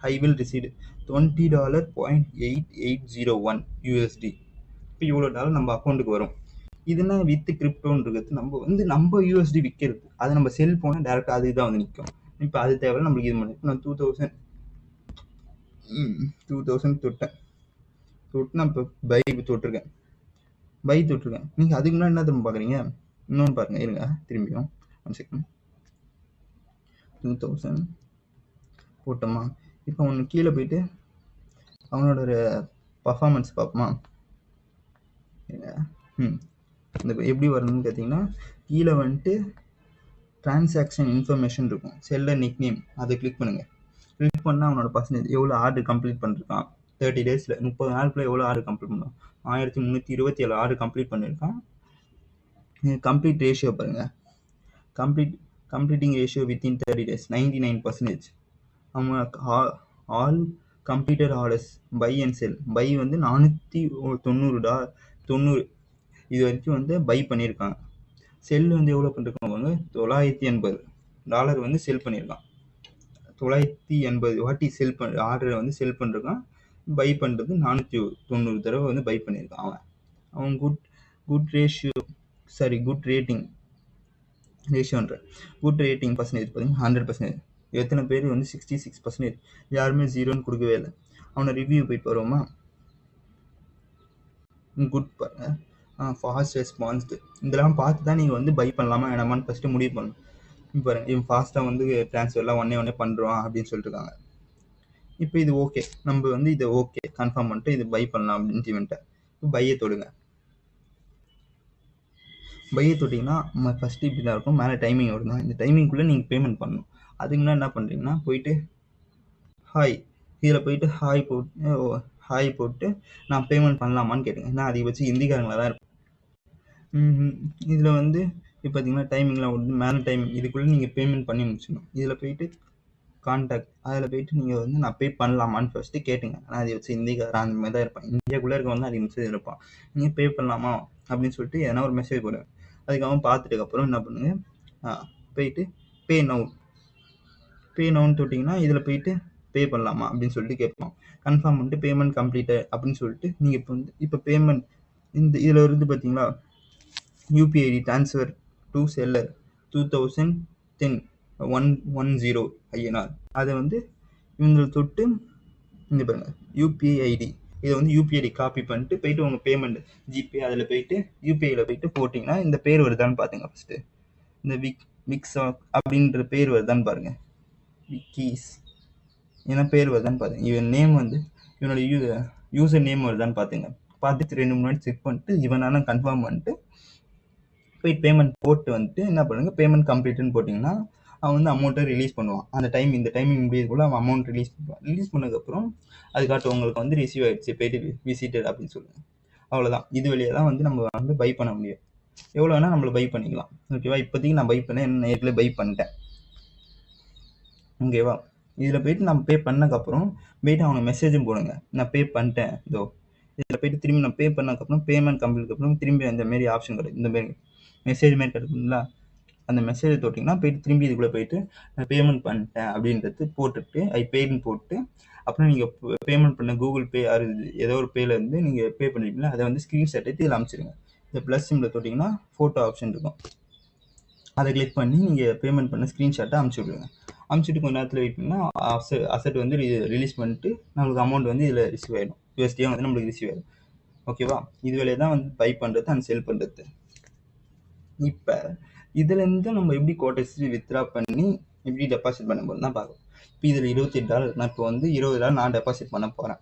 I will receive $20.8801 USD. இப்போ இவ்வளோ டாலர் நம்ம அக்கௌண்ட்டுக்கு வரும். இதுனா வித் கிரிப்டோன்னு இருக்கிறது நம்ம USD விற்கிறது. அதை நம்ம செல் போனால் டேரெக்டாக அதுக்கு தான் வந்து நிற்கும். இப்போ அது தேவையில்ல நம்மளுக்கு. இது பண்ணி நான் 2000 தொட்டு நான் இப்போ பை தொட்டிருக்கேன். நீங்கள் அதுக்கு முன்னாடி என்ன திரும்ப பார்க்குறீங்க? இன்னொன்று பாருங்கள், இருங்க திரும்பியும் 1 செகண்ட். 2000 போட்டோமா? இப்போ அவனுக்கு கீழே போயிட்டு அவனோட ஒரு பர்ஃபார்மன்ஸ் பார்ப்போமா? இந்த எப்படி வரணும்னு பார்த்தீங்கன்னா, கீழே வந்துட்டு டிரான்சாக்ஷன் இன்ஃபர்மேஷன் இருக்கும், செல்லர் நிக் நேம், அதை கிளிக் பண்ணுங்கள். கிளிக் பண்ணால் அவனோட பர்சன்டேஜ் எவ்வளோ ஆர்டர் கம்ப்ளீட் பண்ணிருக்கான் 30 daysல 30 நாளுக்குள்ள எவ்வளோ ஆர்டர் கம்ப்ளீட் பண்ணுறான். 1327 ஆர்டர் கம்ப்ளீட் பண்ணியிருக்கான். கம்ப்ளீட் ரேஷியோ பாருங்கள். Completing ratio within 30 days 99%. அவன் all completed orders buy and sell. Buy வந்து 490 இது வரைக்கும் வந்து பை பண்ணியிருக்காங்க. செல் வந்து எவ்வளோ பண்ணிருக்காங்க? $980 வந்து செல் பண்ணியிருக்கான். 980 வாட்டி செல் ஆர்டரை வந்து செல் பண்ணிருக்கான். பை பண்ணுறது 490 தடவை வந்து பை பண்ணியிருக்கான். அவன் குட் ரேட்டிங் பர்சன்டேஜ் பார்த்தீங்கன்னா 100%. எத்தனை பேர் வந்து 66%. யாருமே 0ன்னு கொடுக்கவே இல்லை. அவனை ரிவ்யூ போயிட்டு வருவோமா? குட் பாருங்க, ஃபாஸ்ட் ரெஸ்பான்ஸ்டு. இதெல்லாம் பார்த்து தான் நீங்கள் வந்து பை பண்ணலாமா வேணாமான்னு ஃபஸ்ட்டு முடிவு பண்ணணும். இப்போ பாருங்க, இவன் ஃபாஸ்ட்டாக வந்து ட்ரான்ஸ்ஃபர்லாம் ஒன்னே பண்ணுறான் அப்படின்னு சொல்லிட்டு இருக்காங்க. இப்போ இது ஓகே, நம்ம வந்து இதை ஓகே கன்ஃபார்ம் பண்ணிட்டு இது பை பண்ணலாம் அப்படின்னு இவன்ட்ட பையை தொடுங்க. பையை தொட்டிங்கன்னா ஃபஸ்ட்டு இப்படி தான் இருக்கும். மேலே டைமிங் வருது. இந்த டைமிங்குள்ளே நீங்கள் பேமெண்ட் பண்ணணும். அதுக்கு முன்னாடி என்ன பண்ணுறீங்கன்னா, போயிட்டு இதில் போயிட்டு ஹாய் போட்டு நான் பேமெண்ட் பண்ணலாமான்னு கேட்டுங்க. ஏன்னா அதிகபட்சம் ஹிந்திக்காரங்களாக தான் இருக்கும். இதில் வந்து இப்போ பார்த்தீங்கன்னா டைமிங்லாம் வந்து மேலே டைமிங், இதுக்குள்ளே நீங்கள் பேமெண்ட் பண்ணி முடிச்சிடணும். இதில் போயிட்டு கான்டாக்ட், அதில் போயிட்டு நீங்கள் வந்து நான் பே பண்ணலாமான்னு ஃபஸ்ட்டு கேட்டுங்க. ஆனால் அதை வச்சு ஹிந்திக்காரன் அந்த மாதிரி தான் இருப்பான். இந்தியாவுக்குள்ளே இருக்கவங்க தான் அதிக மெசேஜ் இருப்பான். நீங்கள் பே பண்ணலாமா அப்படின்னு சொல்லிட்டு எதனா ஒரு மெசேஜ் போடுவேன். அதுக்காக பார்த்துட்டுக்கப்புறம் என்ன பண்ணுங்கள், போயிட்டு பே நவுன்னு தொட்டிங்கன்னா இதில் போயிட்டு பே பண்ணலாமா அப்படின்னு சொல்லிட்டு கேட்போம். கன்ஃபார்ம் பண்ணிட்டு பேமெண்ட் கம்ப்ளீட்டட் அப்படின்னு சொல்லிட்டு நீங்கள் இப்போ பேமெண்ட் இதில் இருந்து பார்த்தீங்களா, UPI ID transfer to seller 2010 INR. அதை வந்து இவங்களை தொட்டு இங்கே பாருங்க யூபிஐ ஐடி, இதை வந்து யூபிஐ ஐடி காப்பி பண்ணிட்டு போயிட்டு உங்கள் பேமெண்ட் ஜிபே அதில் போயிட்டு யூபிஐயில் போயிட்டு போட்டிங்கன்னா இந்த பேர் வருதான்னு பார்த்துங்க. ஃபஸ்ட்டு இந்த விக்ஸாக் அப்படின்ற பேர் வருதான்னு பாருங்கள். விக்கீஸ் ஏன்னா பேர் வருதான்னு பாருங்க. இவன் நேம் வந்து இவனோட யூசர் நேம் வருதான்னு பார்த்துங்க. பார்த்துட்டு 2 முன்னாடி செக் பண்ணிட்டு இவனால கன்ஃபார்ம் பண்ணிட்டு போய் பேமெண்ட் போட்டு வந்துட்டு என்ன பண்ணுங்க, பேமெண்ட் கம்ப்ளீட்னு போட்டிங்கன்னா அவன் வந்து அமௌண்ட்டை ரிலீஸ் பண்ணுவான். அந்த இந்த டைமிங் முடியறதுக்குள்ள அவன் அமௌண்ட் ரிலீஸ் பண்ணுவான். ரிலீஸ் பண்ணதுக்கப்புறம் அதுக்காட்டு உங்களுக்கு வந்து ரிசீவ் ஆகிடுச்சு, போயிட்டு விசிட்டட் அப்படின்னு சொல்லுவாங்க. அவ்வளோதான். இது வழியாக தான் வந்து நம்ம வந்து பை பண்ண முடியும். எவ்வளோ வேணால் நம்மளை பை பண்ணிக்கலாம். ஓகேவா? இப்போதைக்கு நான் பை பண்ணேன், என்ன நேரில் பை பண்ணிட்டேன். ஓகேவா? இதில் போயிட்டு நம்ம பே பண்ணக்கப்புறம் போயிட்டு அவனுக்கு மெசேஜும் போடுங்க, நான் பே பண்ணிட்டேன். இதோ இதில் போயிட்டு திரும்பி நான் பே பண்ணக்கப்புறம் பேமெண்ட் கம்ப்ளீட்க்கு அப்புறம் திரும்பி அந்த மாரி ஆப்ஷன் கிடைக்கும். இந்த மாரி மெசேஜ் மாரி கிடைக்குங்களா, அந்த மெசேஜை தொட்டிங்கன்னா போயிட்டு திரும்பி இதுக்குள்ளே போயிட்டு நான் பேமெண்ட் பண்ணிட்டேன் அப்படின்றது போட்டுட்டு ஐ பெய்டுன்னு போட்டு அப்புறம் நீங்கள் பேமெண்ட் பண்ண கூகுள் பே அது ஏதோ ஒரு பேல இருந்து நீங்கள் பே பண்ணிருப்பீங்களா அதை வந்து ஸ்க்ரீன்ஷாட் எடுத்து இதில் அனுப்பிச்சிடுங்க. இந்த ப்ளஸ் சிம்பில் தொட்டிங்கன்னா ஃபோட்டோ ஆப்ஷன் இருக்கும், அதை கிளிக் பண்ணி நீங்கள் பேமெண்ட் பண்ண ஸ்க்ரீன்ஷாட்டை அனுப்பிச்சி விடுங்க. அனுப்பிச்சிட்டு கொஞ்சம் நேரத்தில் வெயிட் பண்ணால் அசட் வந்து ரிலீஸ் பண்ணிட்டு நம்மளுக்கு அமௌண்ட் வந்து இதில் ரிசீவ் ஆகிடும். யூஎஸ்டியாக வந்து நம்மளுக்கு ரிசீவ் ஆகிடும். ஓகேவா? இது வேலையை தான் வந்து பை பண்ணுறது அண்ட் செல் பண்ணுறது. இப்போ இதுலேருந்து நம்ம எப்படி கோட்டஸ் வித்ட்ரா பண்ணி எப்படி டெபாசிட் பண்ண போது தான் பார்க்கணும். இப்போ இதில் $28 நான் இப்போ வந்து $20 நான் டெபாசிட் பண்ண போகிறேன்.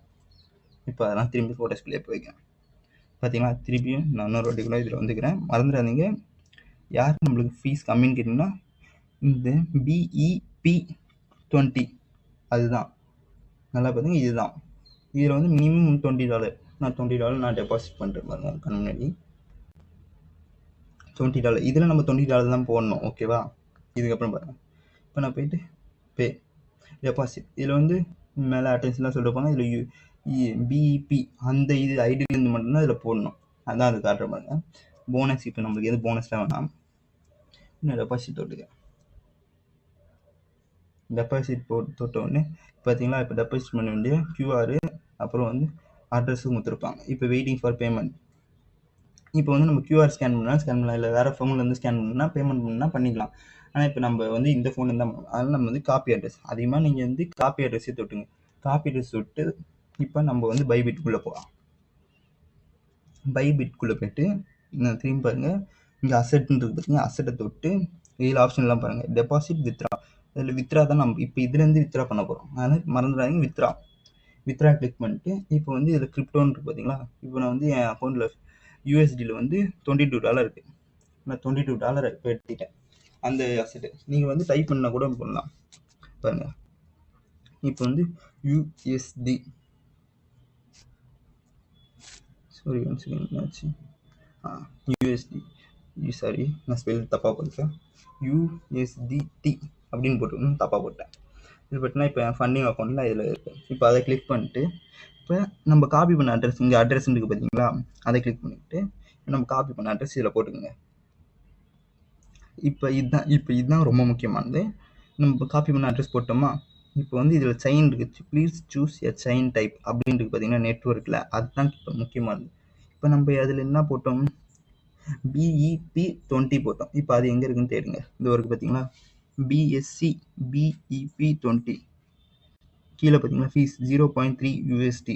இப்போ அதெல்லாம் திரும்பி கோட்டஸ்குள்ளே போய்க்கிறேன். பார்த்தீங்களா, திருப்பியும் நான் இன்னொரு வாட்டி கூட இதில் வந்துக்கிறேன். மறந்துடாதீங்க, யார் நம்மளுக்கு ஃபீஸ் கம்மின்னு கேட்டிங்கன்னா இந்த BEP20 அதுதான். நல்லா பார்த்தீங்க, இதுதான். இதில் வந்து மினிமம் $20. நான் $20 நான் டெபாசிட் பண்ணுறேன் பாருங்க கண் முன்னாடி. $20 இதில் நம்ம $20 தான் போடணும். ஓகேவா? இதுக்கப்புறம் பாருங்கள், இப்போ நான் போயிட்டு பே டெபாசிட் இதில் வந்து மேலே அட்டென்ஷன்லாம் சொல்லிருப்பாங்க. இதில் பிஇபி அந்த இது ஐடியிலேருந்து மட்டும்தான் இதில் போடணும். அதான் அது காட்டுற பாருங்க. போனஸ் இப்போ நம்மளுக்கு எது போனஸ்லாம் வேணாம். இன்னும் டெபாசிட் தொட்டுக்க டெபாசிட் தொட்ட உடனே பார்த்தீங்களா, இப்போ டெபாசிட் பண்ண வேண்டிய கியூஆர் அப்புறம் வந்து அட்ரஸும் கொடுத்துருப்பாங்க. இப்போ வெயிட்டிங் ஃபார் பேமெண்ட். இப்போ வந்து நம்ம கியூஆர் ஸ்கேன் பண்ணலாம், இல்லை வேறு ஃபோன்லேருந்து ஸ்கேன் பண்ணால் பேமெண்ட் பண்ணால் பண்ணிக்கலாம். ஆனால் இப்போ நம்ம வந்து இந்த ஃபோன் தான், அதனால் நம்ம வந்து காப்பி அட்ரஸ் அதிகமாக நீங்கள் வந்து காப்பி அட்ரஸே தொட்டுங்க. காப்பி அட்ரஸ் தொட்டு இப்போ நம்ம வந்து பைபிட்குள்ளே போகலாம். பைபிட்குள்ளே போய்ட்டு நான் திரும்பி பாருங்கள், இங்கே அசெட்ன்றது பார்த்தீங்கன்னா அசெட்டை தொட்டு இதில் ஆப்ஷன்லாம் பாருங்கள், டெபாசிட் வித்ரா. அதில் வித்ரா தான் நம்ம இப்போ இதுலேருந்து வித்ரா பண்ண போகிறோம். அதனால் மறந்துடாதீங்க, வித்ரா கிளிக் பண்ணிட்டு இப்போ வந்து இதில் கிரிப்டோன்னு இருக்குது பார்த்தீங்களா. இப்போ நான் வந்து என் அக்கௌண்ட்டில் யூஎஸ்டியில் வந்து $22 இருக்குது. நான் $22 இப்போ எடுத்துக்கிட்டேன். அந்த அசெட்டு நீங்கள் வந்து டைப் பண்ணால் கூட பண்ணலாம். பாருங்கள், இப்போ வந்து யூஎஸ்டி சாரி ஒன்ஸ் என்னாச்சு, யூஎஸ்டி சாரி நான் ஸ்பெல் தப்பாக போட்டேன். யூஎஸ்டிடி அப்படின்னு போட்டு தப்பாக போட்டேன். இது பார்த்தீங்கன்னா இப்போ என் ஃபண்டிங் அக்கௌண்ட்டில் இதில் இருக்குது. இப்போ அதை கிளிக் பண்ணிட்டு இப்போ நம்ம காப்பி பண்ண அட்ரஸ் இங்கே அட்ரஸ் இருக்குது பார்த்தீங்களா, அதை கிளிக் பண்ணிவிட்டு நம்ம காப்பி பண்ண அட்ரஸ் இதில் போட்டுக்கோங்க. இப்போ இதுதான் ரொம்ப முக்கியமானது. நம்ம காப்பி பண்ண அட்ரஸ் போட்டோமா, இப்போ வந்து இதில் செயின் இருக்குது, please choose a chain type அப்படின்ட்டு பார்த்தீங்கன்னா நெட்ஒர்க்கில் அதுதான் இப்போ முக்கியமானது. இப்போ நம்ம அதில் என்ன போட்டோம், BEP20 போட்டோம். இப்போ அது எங்கே இருக்குன்னு தேடுங்க. இந்த ஒர்க்கு பார்த்தீங்களா, BSC BEP20 கீழே பார்த்தீங்கன்னா ஃபீஸ் $0.3 USD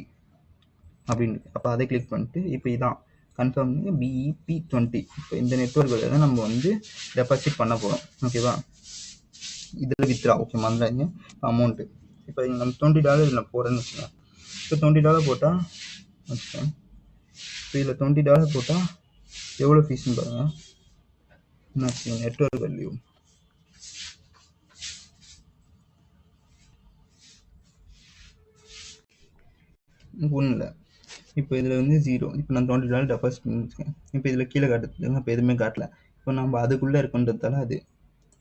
அப்படின்னு. அப்போ அதை கிளிக் பண்ணிட்டு இப்போ இதான் கன்ஃபார்ம் BEP20. இப்போ இந்த நெட்ஒர்க்கில் தான் நம்ம வந்து டெபாசிட் பண்ண போகிறோம். ஓகேவா? இதில் வித்ரா ஓகே மறந்துடாதீங்க அமௌண்ட்டு. இப்போ நம்ம $20 இதில் போடுறேன்னு வச்சுக்கோங்க. இப்போ $20 போட்டால் வச்சுக்கோங்க. இப்போ இதில் $20 போட்டால் எவ்வளோ ஃபீஸ்ன்னு பாருங்கள். என்ன வச்சுக்கோங்க, நெட்ஒர்க் வேல்யூ ஒன்றும் இல்லை. இப்போ இதில் வந்து 0. இப்போ நான் $20 டெபாசிட் பண்ணி வச்சுக்கேன். இப்போ இதில் கீழே காட்டுறது இப்போ எதுவுமே காட்டல. இப்போ நம்ம அதுக்குள்ளே இருக்குன்றதால அது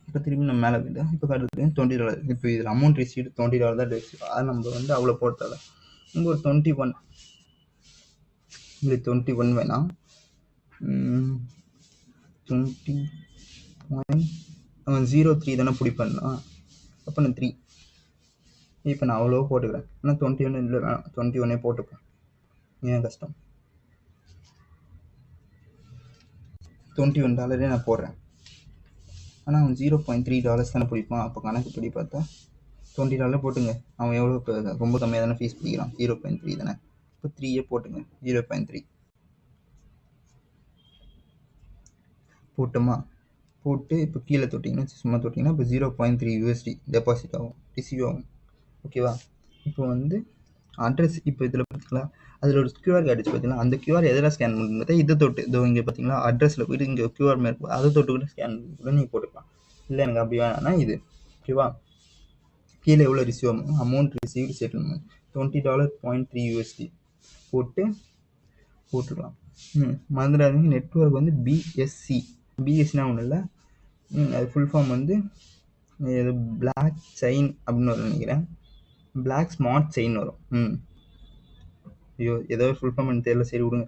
இப்போ திரும்பி நம்ம மேலே போய்ட்டு இப்போ காட்டுறது $20. இப்போ இதில் அமௌண்ட் ரிசீவ்டு $20 தான் ரிசீவ். அது நம்ம வந்து அவ்வளோ போட்டால இங்கே ஒரு 21 இல்லை 21 வேணாம், 20.03 தானே பிடிப்பேன்னா, அப்போ நான் 3 இப்போ நான் அவ்வளோ போட்டுக்கிறேன். ஆனால் 21 இல்லை வேணாம், 21 போட்டுப்பேன். ஏன் கஷ்டம், $21 நான் போடுறேன். ஆனால் அவன் $0.3 தானே பிடிப்பான். அப்போ கணக்கு படி பார்த்தா $20 போட்டுங்க. அவன் எவ்வளோ இப்போ ரொம்ப கம்மியாக தானே ஃபீஸ் பிடிக்கிறான், 0.3 தானே. இப்போ 3 போட்டுங்க, 0.3 போட்டோமா. போட்டு இப்போ கீழே தொட்டிங்கன்னா சும்மா தொட்டிங்கன்னா இப்போ 0.3 USD டெபாசிட் ஆகும், ரிசீவ் ஆகும். ஓகேவா? இப்போ வந்து அட்ரஸ் இப்போ இதில் பார்த்தீங்களா, அதில் ஒரு கியூஆர் கார்டு பார்த்தீங்களா, அந்த கியூஆர் எதில் ஸ்கேன் பண்ணுறது, இதை தொட்டு இதோ இங்கே பார்த்தீங்களா அட்ரஸில் போய்ட்டு இங்கே கியூஆர் மேலே அதை தொட்டு கூட ஸ்கேன் கூட நீங்கள் போட்டுக்கலாம். இல்லை எனக்கு அப்படி வேணாம்னா இது. ஓகேவா? கீழே எவ்வளோ ரிசீவ் ஆகும், அமௌண்ட் ரிசீவ்டு செட்டில்மெண்ட் $20.3 USD போட்டுக்கலாம். மறந்துடாதீங்க, நெட்ஒர்க் வந்து பிஎஸ்சினா ஒன்றும் இல்லை, அது ஃபுல் ஃபார்ம் வந்து ஏதோ பிளாக் செயின் அப்படின்னு வரும் நினைக்கிறேன். பிளாக் ஸ்மார்ட் செயின் வரும். ஐயோ ஏதோ ஃபுல் ஃபார்ம் எனக்கு தெரியல, சரி விடுங்க.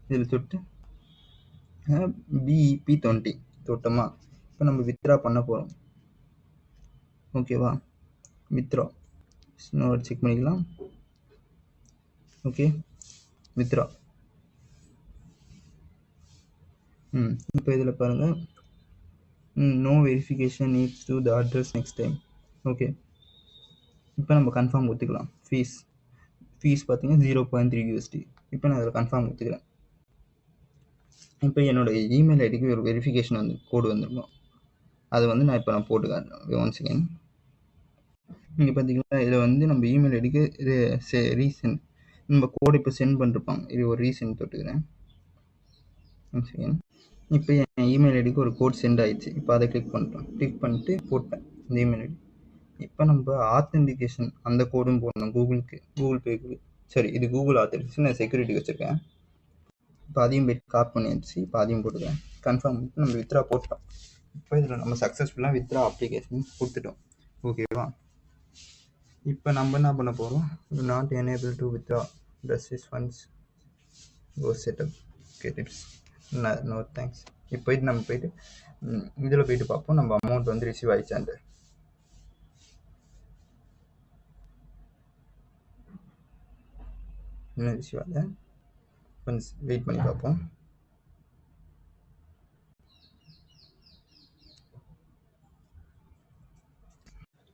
இதில் தொட்டு BEP20 தொட்டோமா. இப்போ நம்ம வித்ரா பண்ண போகிறோம். ஓகேவா? வித்ரா இன்னொரு செக் பண்ணிக்கலாம். Okay, withdraw. இப்போ இதில் பாருங்கள், no verification needs to the address next time. Okay, இப்போ நம்ம கன்ஃபார்ம் கொடுத்துக்கலாம். ஃபீஸ் பார்த்தீங்கன்னா $0.3. இப்போ நான் அதில் கன்ஃபார்ம் கொடுத்துக்கிறேன். இப்போ என்னோடய இமெயில் ஐடிக்கு ஒரு வெரிஃபிகேஷன் கோடு வந்துருக்கும். அதை நான் இப்போ போட்டு காட்டுறேன். One second. இங்கே பார்த்தீங்கன்னா இதில் நம்ம இமெயில் ஐடிக்கு இது ரீசெண்ட் நம்ம கோடு இப்போ சென்ட் பண்ணிருப்பாங்க. இது ஒரு ரீசெண்ட் தொட்டுக்கிறேன். One second. இப்போ என் இமெயில் ஐடிக்கு ஒரு கோட் சென்ட் ஆயிடுச்சு. இப்போ அதை கிளிக் பண்ணிட்டு போட்டேன் இந்த இமெயில் ஐடி. இப்போ நம்ம ஆத்தென்டிகேஷன் அந்த கோடும் போடணும். கூகுள் பேக்கு சரி, இது கூகுள் ஆத்தென்டிகேஷன் நான் செக்யூரிட்டி வச்சுருக்கேன். இப்போ அதையும் போய்ட்டு காப்பி பண்ணிடுச்சு. இப்போ அதையும் போட்டுக்கிறேன். கன்ஃபார்ம் பண்ணிட்டு நம்ம வித்ரா போட்டோம். இப்போ இதில் நம்ம சக்ஸஸ்ஃபுல்லாக வித்ரா அப்ளிகேஷன் கொடுத்துட்டோம். ஓகேவா? இப்போ நம்ம என்ன பண்ண போகிறோம், not enable to withdraw does funds go setup. Okay, tips no thanks. இப்போ நம்ம போயிட்டு இதில் போயிட்டு பார்ப்போம் நம்ம அமௌண்ட் ரிசீவ் ஆயிடுச்சான்ட்டு. இன்னும் ரிசீவ் ஆகலை, கொஞ்சம் வெயிட் பண்ணி பார்ப்போம்.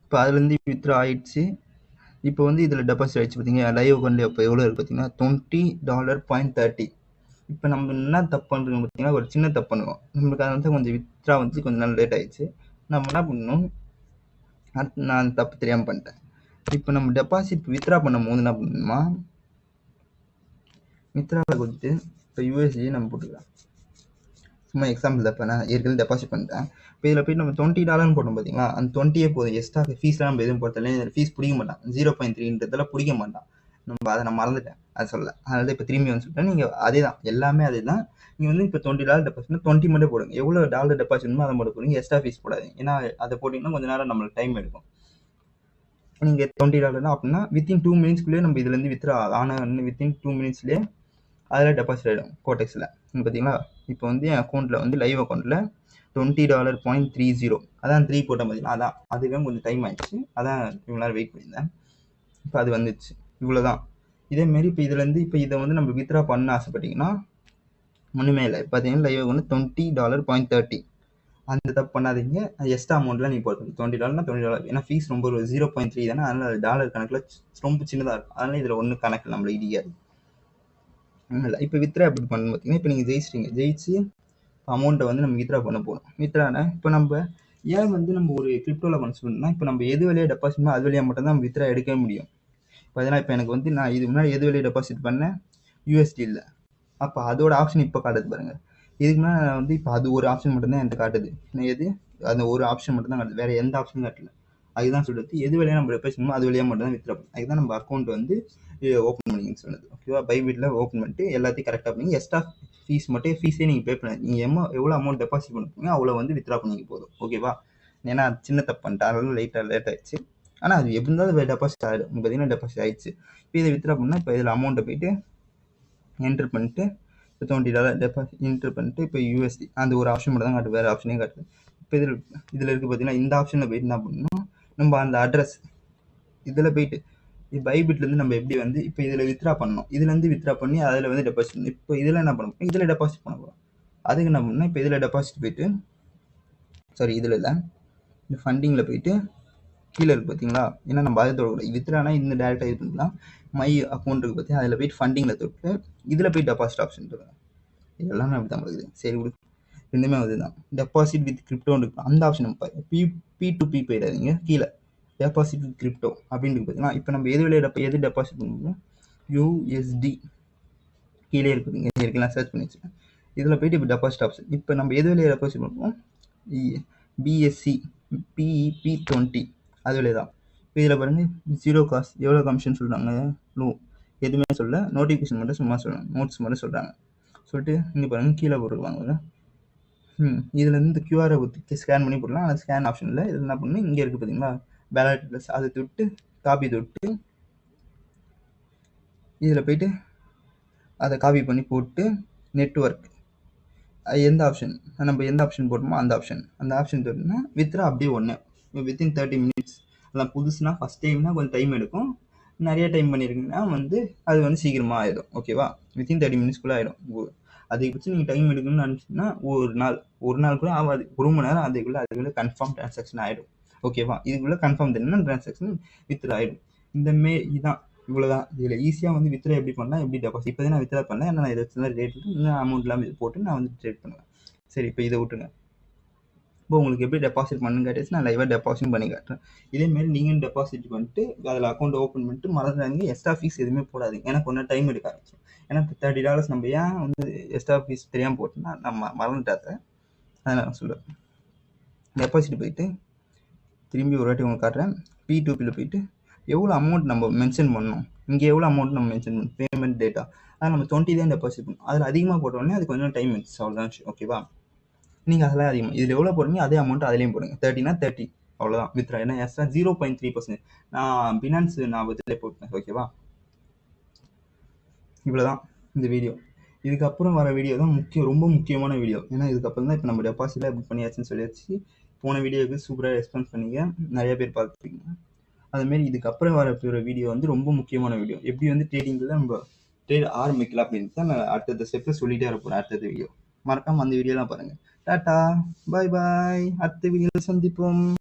இப்போ அதுலேருந்து வித்ரா ஆயிடுச்சு. இப்போ இதில் டெபாசிட் ஆகிடுச்சு. பார்த்தீங்கன்னா லைவ் அக்கௌண்ட்ல இப்போ எவ்வளோ இருக்குது பார்த்தீங்கன்னா $20.30. இப்போ நம்ம என்ன தப்பு பண்ணுறோம் பார்த்தீங்கன்னா, ஒரு சின்ன தப்பு பண்ணுவோம். நம்மளுக்கு அதை கொஞ்சம் வித்ரா கொஞ்சம் நாள் லேட் ஆகிடுச்சு. நம்ம என்ன பண்ணணும், நான் தப்பு தெரியாமல் பண்ணிட்டேன். இப்போ நம்ம டெபாசிட் வித்ரா பண்ணும் போது என்ன பண்ணணுமா, வித்ராவில் கொடுத்து இப்போ USD நம்ம போட்டுக்கலாம். சும்மா எக்ஸாம்பிள் தான். இப்போ நான் ஏற்கனவே டெபாசிட் பண்ணிட்டேன். இப்போ இதில் போய்ட்டு நம்ம $20 போட்டோம் பார்த்தீங்களா, அந்த 20 போதும். எக்ஸ்ட்ரா ஃபீஸ்லாம் நம்ம எதுவும் போட்டதில்லை. ஃபீஸ் பிடிக்க மாட்டான். 0.3ன்றதெல்லாம் பிடிக்க மாட்டான். அதை நான் மறந்துட்டேன், அதை சொல்ல. அதனால இப்போ திரும்பி சொல்லிட்டேன். நீங்கள் அதே தான், எல்லாமே அதே தான். நீங்கள் இப்போ $20 டெபாசிட்னா 20 மட்டும் போடுங்க. எவ்வளோ டாலர் டெபாசிட்னோ அதை மட்டும் போடுங்க. எக்ஸ்ட்ரா ஃபீஸ் போடாதீங்க. ஏன்னா அதை போட்டிங்கன்னா கொஞ்சம் நேரம் நம்மளுக்கு டைம் எடுக்கும். நீங்கள் $20 அப்படின்னா வித்தின் 2 மினிட்ஸ்க்குள்ளேயே நம்ம இதுலேருந்து வித்ரா ஆனால் வித்தின் 2 மினிட்ஸ்லேயே அதில் டெபாசிட் ஆகிடும் கோடெக்ஸில். பார்த்தீங்களா, இப்போ என் அக்கௌண்ட்டில் லைவ் அக்கௌண்ட்டில் $20.30 அதான் 3 போட்டேன் பார்த்தீங்கன்னா, அதான் அதுக்கு கொஞ்சம் டைம் ஆயிடுச்சு. அதான் இவ்வளோ நேரம் வெயிட் பண்ணியிருந்தேன். இப்போ அது வந்துடுச்சு. இவ்வளோ தான். இதேமாரி இப்போ இதுலேருந்து இப்போ இதை நம்ம வித்ரா பண்ண ஆசைப்பட்டீங்கன்னா ஒன்றுமே இல்லை. பார்த்தீங்கன்னா லைவ் அக்கௌண்ட் $20.30 அந்த தப்பு பண்ணாதீங்க. எக்ஸ்ட்ரா அமௌண்ட்லாம் நீங்கள் போடுறது $20னா $20. ஏன்னா ஃபீஸ் ரொம்ப 0.3 தானே, அதனால் டாலர் கணக்கில் ரொம்ப சின்னதாக இருக்கும். அதனால் இதில் ஒன்றும் கணக்கு நம்மளை இடிக்காது. இல்லை இப்போ வித்ரா எப்படி பண்ணணும் பார்த்தீங்கன்னா, இப்போ நீங்கள் ஜெயிச்சு அமௌண்ட்டை நம்ம வித்ரா பண்ண போகிறோம். வித்ரானா இப்போ நம்ம ஏன் நம்ம ஒரு கிரிப்டோவில் பண்ண சொல்லணும்னா, இப்போ நம்ம எது வழியாக டெபாசிட் பண்ணால் அது வழியாக மட்டும் தான் நம்ம வித்ரா எடுக்க முடியும். பார்த்தீங்கன்னா இப்போ எனக்கு நான் இது முன்னாடி எது வழியாக டெபாசிட் பண்ணேன், USD இல்லை. அப்போ அதோட ஆப்ஷன் இப்போ காட்டுது பாருங்கள். இதுக்கு மேலே நான் இப்போ அது ஒரு ஆப்ஷன் மட்டும்தான் என்கிட்ட காட்டுது. எது அந்த ஒரு ஆப்ஷன் மட்டும் தான் காட்டுது, வேறு எந்த ஆப்ஷனும் காட்டல. அதுதான் சொல்கிறது, எது வழியாக நம்ம டெபாசிட் பண்ணணும் அது வழியாக மட்டும் தான் வித்ரா பண்ணணும். அதுதான் நம்ம அக்கௌண்ட் ஓப்பன் பண்ணிங்கன்னு சொன்னது. ஓகேவா? பைபிட்டில் ஓப்பன் பண்ணிட்டு எல்லாத்தையும் கரெக்டாக பண்ணி எக்ஸ்ட்ரா ஃபீஸே நீங்கள் பே பண்ண, நீங்கள் எவ்வளோ அமௌண்ட் டெபாசிட் பண்ணுறீங்க அவ்வளோ வித்ரா பண்ணிக்க போதும். ஓகேவா? ஏன்னா சின்ன தப்பு பண்ணிட்டேன், அதனால லேட் ஆயிடுச்சு. ஆனால் அது எப்படி இருந்தாலும் டெபாசிட் ஆகிடும். பார்த்தீங்கன்னா டெபாசிட் ஆயிடுச்சு. இப்போ இதை வித்ரா பண்ணால் இப்போ இதில் அமௌண்ட்டை போய்ட்டு என்ட்ரு பண்ணிட்டு இப்போ $20 டெபாசிட் என்ட்ரு பண்ணிட்டு இப்போ USD அந்த ஒரு ஆப்ஷன் மட்டும் தான் காட்டுது, வேறு ஆப்ஷனே காட்டுது. இப்போ இதில் இருக்குது பார்த்தீங்கன்னா, இந்த ஆப்ஷனில் போய்ட்டு என்ன பண்ணணும், நம்ம அந்த அட்ரஸ் இதில் போய்ட்டு பைபிட்லேருந்து நம்ம எப்படி இப்போ இதில் வித்ரா பண்ணணும். இதுலேருந்து வித்ரா பண்ணி அதில் டெபாசிட் பண்ணணும். இப்போ இதில் என்ன பண்ணணும், இதில் டெபாசிட் பண்ண போகிறோம். அதுக்கு என்ன பண்ணணும், இப்போ இதில் டெபாசிட் போய்ட்டு இதில் இல்லை, இந்த ஃபண்டிங்கில் போய்ட்டு கீழே இருக்குது பார்த்தீங்களா. ஏன்னா நம்ம அதை தொடக்கூடாது. வித்ரானா இந்த டேரெக்டாக இது பண்ணலாம். மை அக்கௌண்ட் இருக்குது பார்த்தீங்கன்னா, அதில் போய்ட்டு ஃபண்டிங்கில் தொட்டு இதில் போய் டெபாசிட் ஆப்ஷன் இருக்குது. இதெல்லாமே அப்படி தான் இருக்குது. சரி விடு, ரெண்டுமே அதுதான். டெபாசிட் வித் கிரிப்டோ இருக்குது, அந்த ஆப்ஷன் P2P போயிடாதீங்க. கீழே டெபாசிட் வித் கிரிப்டோ அப்படின்னு பார்த்தீங்கன்னா, இப்போ நம்ம எது டெபாசிட் பண்ணுவோம், USD கீழே இருக்குதுங்க. இருக்கலாம், சர்ச் பண்ணி வச்சுக்கேன். இதில் போய்ட்டு இப்போ டெபாசிட் ஆப்ஷன், இப்போ நம்ம எது வழியாக டெபாசிட் பண்ணுவோம், BSC PEP20 அது வழியாக தான். இப்போ இதில் பாருங்கள், 0 காஸ்ட், எவ்வளோ கமிஷன் சொல்கிறாங்க, எதுவுமே சொல்ல, நோட்டிஃபிகேஷன் மட்டும் சும்மா சொல்கிறாங்க, நோட்ஸ் மட்டும் சொல்கிறாங்க. சொல்லிட்டு இங்கே பாருங்கள் கீழே போட்டுருவாங்க. இதில் இந்த QR ஸ்கேன் பண்ணி போடலாம். ஆனால் ஸ்கேன் ஆப்ஷன் இல்லை. இதில் என்ன பண்ணணும், இங்கே இருக்குது பார்த்தீங்களா பேலட் ப்ளஸ், அதை தொட்டு காப்பி தொட்டு இதில் போய்ட்டு அதை காப்பி பண்ணி போட்டு நெட்வொர்க் எந்த ஆப்ஷன் நம்ம எந்த ஆப்ஷன் போட்டோமோ அந்த ஆப்ஷன் தொட்டுனா வித்ரா அப்படியே ஒன்று வித்தின் 30 மினிட்ஸ். அதான் புதுசுனா ஃபஸ்ட் டைம்னா கொஞ்சம் டைம் எடுக்கும். நிறைய டைம் பண்ணியிருக்கீங்கன்னா வந்து அது வந்து சீக்கிரமாக ஆகிடும். ஓகேவா? வித்தின் 30 மினிட்ஸ்க்குள்ளே ஆகிடும். அதிகபட்சம் நீங்கள் டைம் எடுக்கணும்னு நினச்சிங்கன்னா ஒரு நாள் கூட ஆகாது, 1 மணி நேரம் அதுக்குள்ளே கன்ஃபார்ம் ட்ரான்சாக்ஷன் ஆகிடும். ஓகேவா? இதுக்குள்ளே கன்ஃபார்ம் தெரியும்னா ட்ரான்சாக்ஷன் வித்ரா ஆகிடும். இதான் இவ்வளோதான். இதில் ஈஸியாக வந்து வித்ரா எப்படி பண்ணலாம், எப்படி டெபாசிட். இப்போ நான் வித்ரா பண்ணேன், ஏன்னா நான் இதை வச்சு தான் ரேட் இன்னும் அமௌண்ட்லாம் இது போட்டு நான் வந்து ட்ரேட் பண்ணுவேன். சரி, இப்போ இதை விட்டுருங்க. இப்போ உங்களுக்கு எப்படி டெபாசிட் பண்ணுன்னு கேட்டுச்சு, நான் லைவாக டெபாசிட் பண்ணி காட்டுறேன். இதேமாரி நீங்கள் டெபாசிட் பண்ணிட்டு அதில் அக்கௌண்ட் ஓப்பன் பண்ணிட்டு மறந்துடாதீங்க, எக்ஸ்ட்ரா ஃபீஸ் எதுவுமே போடாதீங்க. ஏன்னா கொஞ்சம் டைம் எடுக்க ஆரம்பிச்சு. ஏன்னா $30 நம்ம ஏன் வந்து எக்ஸ்ட்ரா ஃபீஸ் தெரியாமல் போட்டோம்னா நம்ம மறந்துட்டாத, அதனால் நான் சொல்லுவேன். டெபாசிட் போயிட்டு திரும்பி ஒரு வாட்டி உங்களுக்கு காட்டுறேன். P2Pயில் போயிட்டு எவ்வளோ அமௌண்ட் நம்ம மென்ஷன் பண்ணணும், இங்கே எவ்வளோ அமௌண்ட் நம்ம மென்ஷன் பண்ணணும், பேமெண்ட் டேட்டா, அதை நம்ம 20 தான் டெபாசிட் பண்ணணும். அதில் அதிகமாக போட்டோடனே அது கொஞ்சம் டைம் எடுத்து, அவ்வளோதான். ஓகேவா? நீங்கள் அதெல்லாம் அதிகமாக இதில் எவ்வளோ போடுறீங்க அதே அமௌண்ட் அதுலேயும் போடுங்க. 30னா 30, அவ்வளோதான் வித்ரா. ஏன்னா எக்ஸ்ட்ரா 0.3% நான் பினான்ஸ் ஞாபகத்திலே போட்டேன். ஓகேவா? இவ்வளோதான் இந்த வீடியோ. இதுக்கப்புறம் வர வீடியோ தான் ரொம்ப முக்கியமான வீடியோ. ஏன்னா இதுக்கப்புறம் தான் இப்போ நம்ம டெபாசிட்டில் எப்படி பண்ணியாச்சுன்னு சொல்லியாச்சு. போன வீடியோவுக்கு சூப்பராக ரெஸ்பான்ஸ் பண்ணிங்க, நிறைய பேர் பார்த்துருக்கீங்க. அதுமாரி இதுக்கப்புறம் வர வீடியோ வந்து ரொம்ப முக்கியமான வீடியோ. எப்படி வந்து ட்ரேடிங்கில் நம்ம ட்ரேட் ஆரம்பிக்கலாம் அப்படின்னு தான் நான் அடுத்தடுத்த ஸ்டெப்பில் சொல்லிகிட்டே இருப்பேன். அடுத்தது வீடியோ மறக்காமல் அந்த வீடியோலாம் பாருங்கள். டாட்டா, பாய் பாய், அடுத்த வீடியோவில் சந்திப்போம்.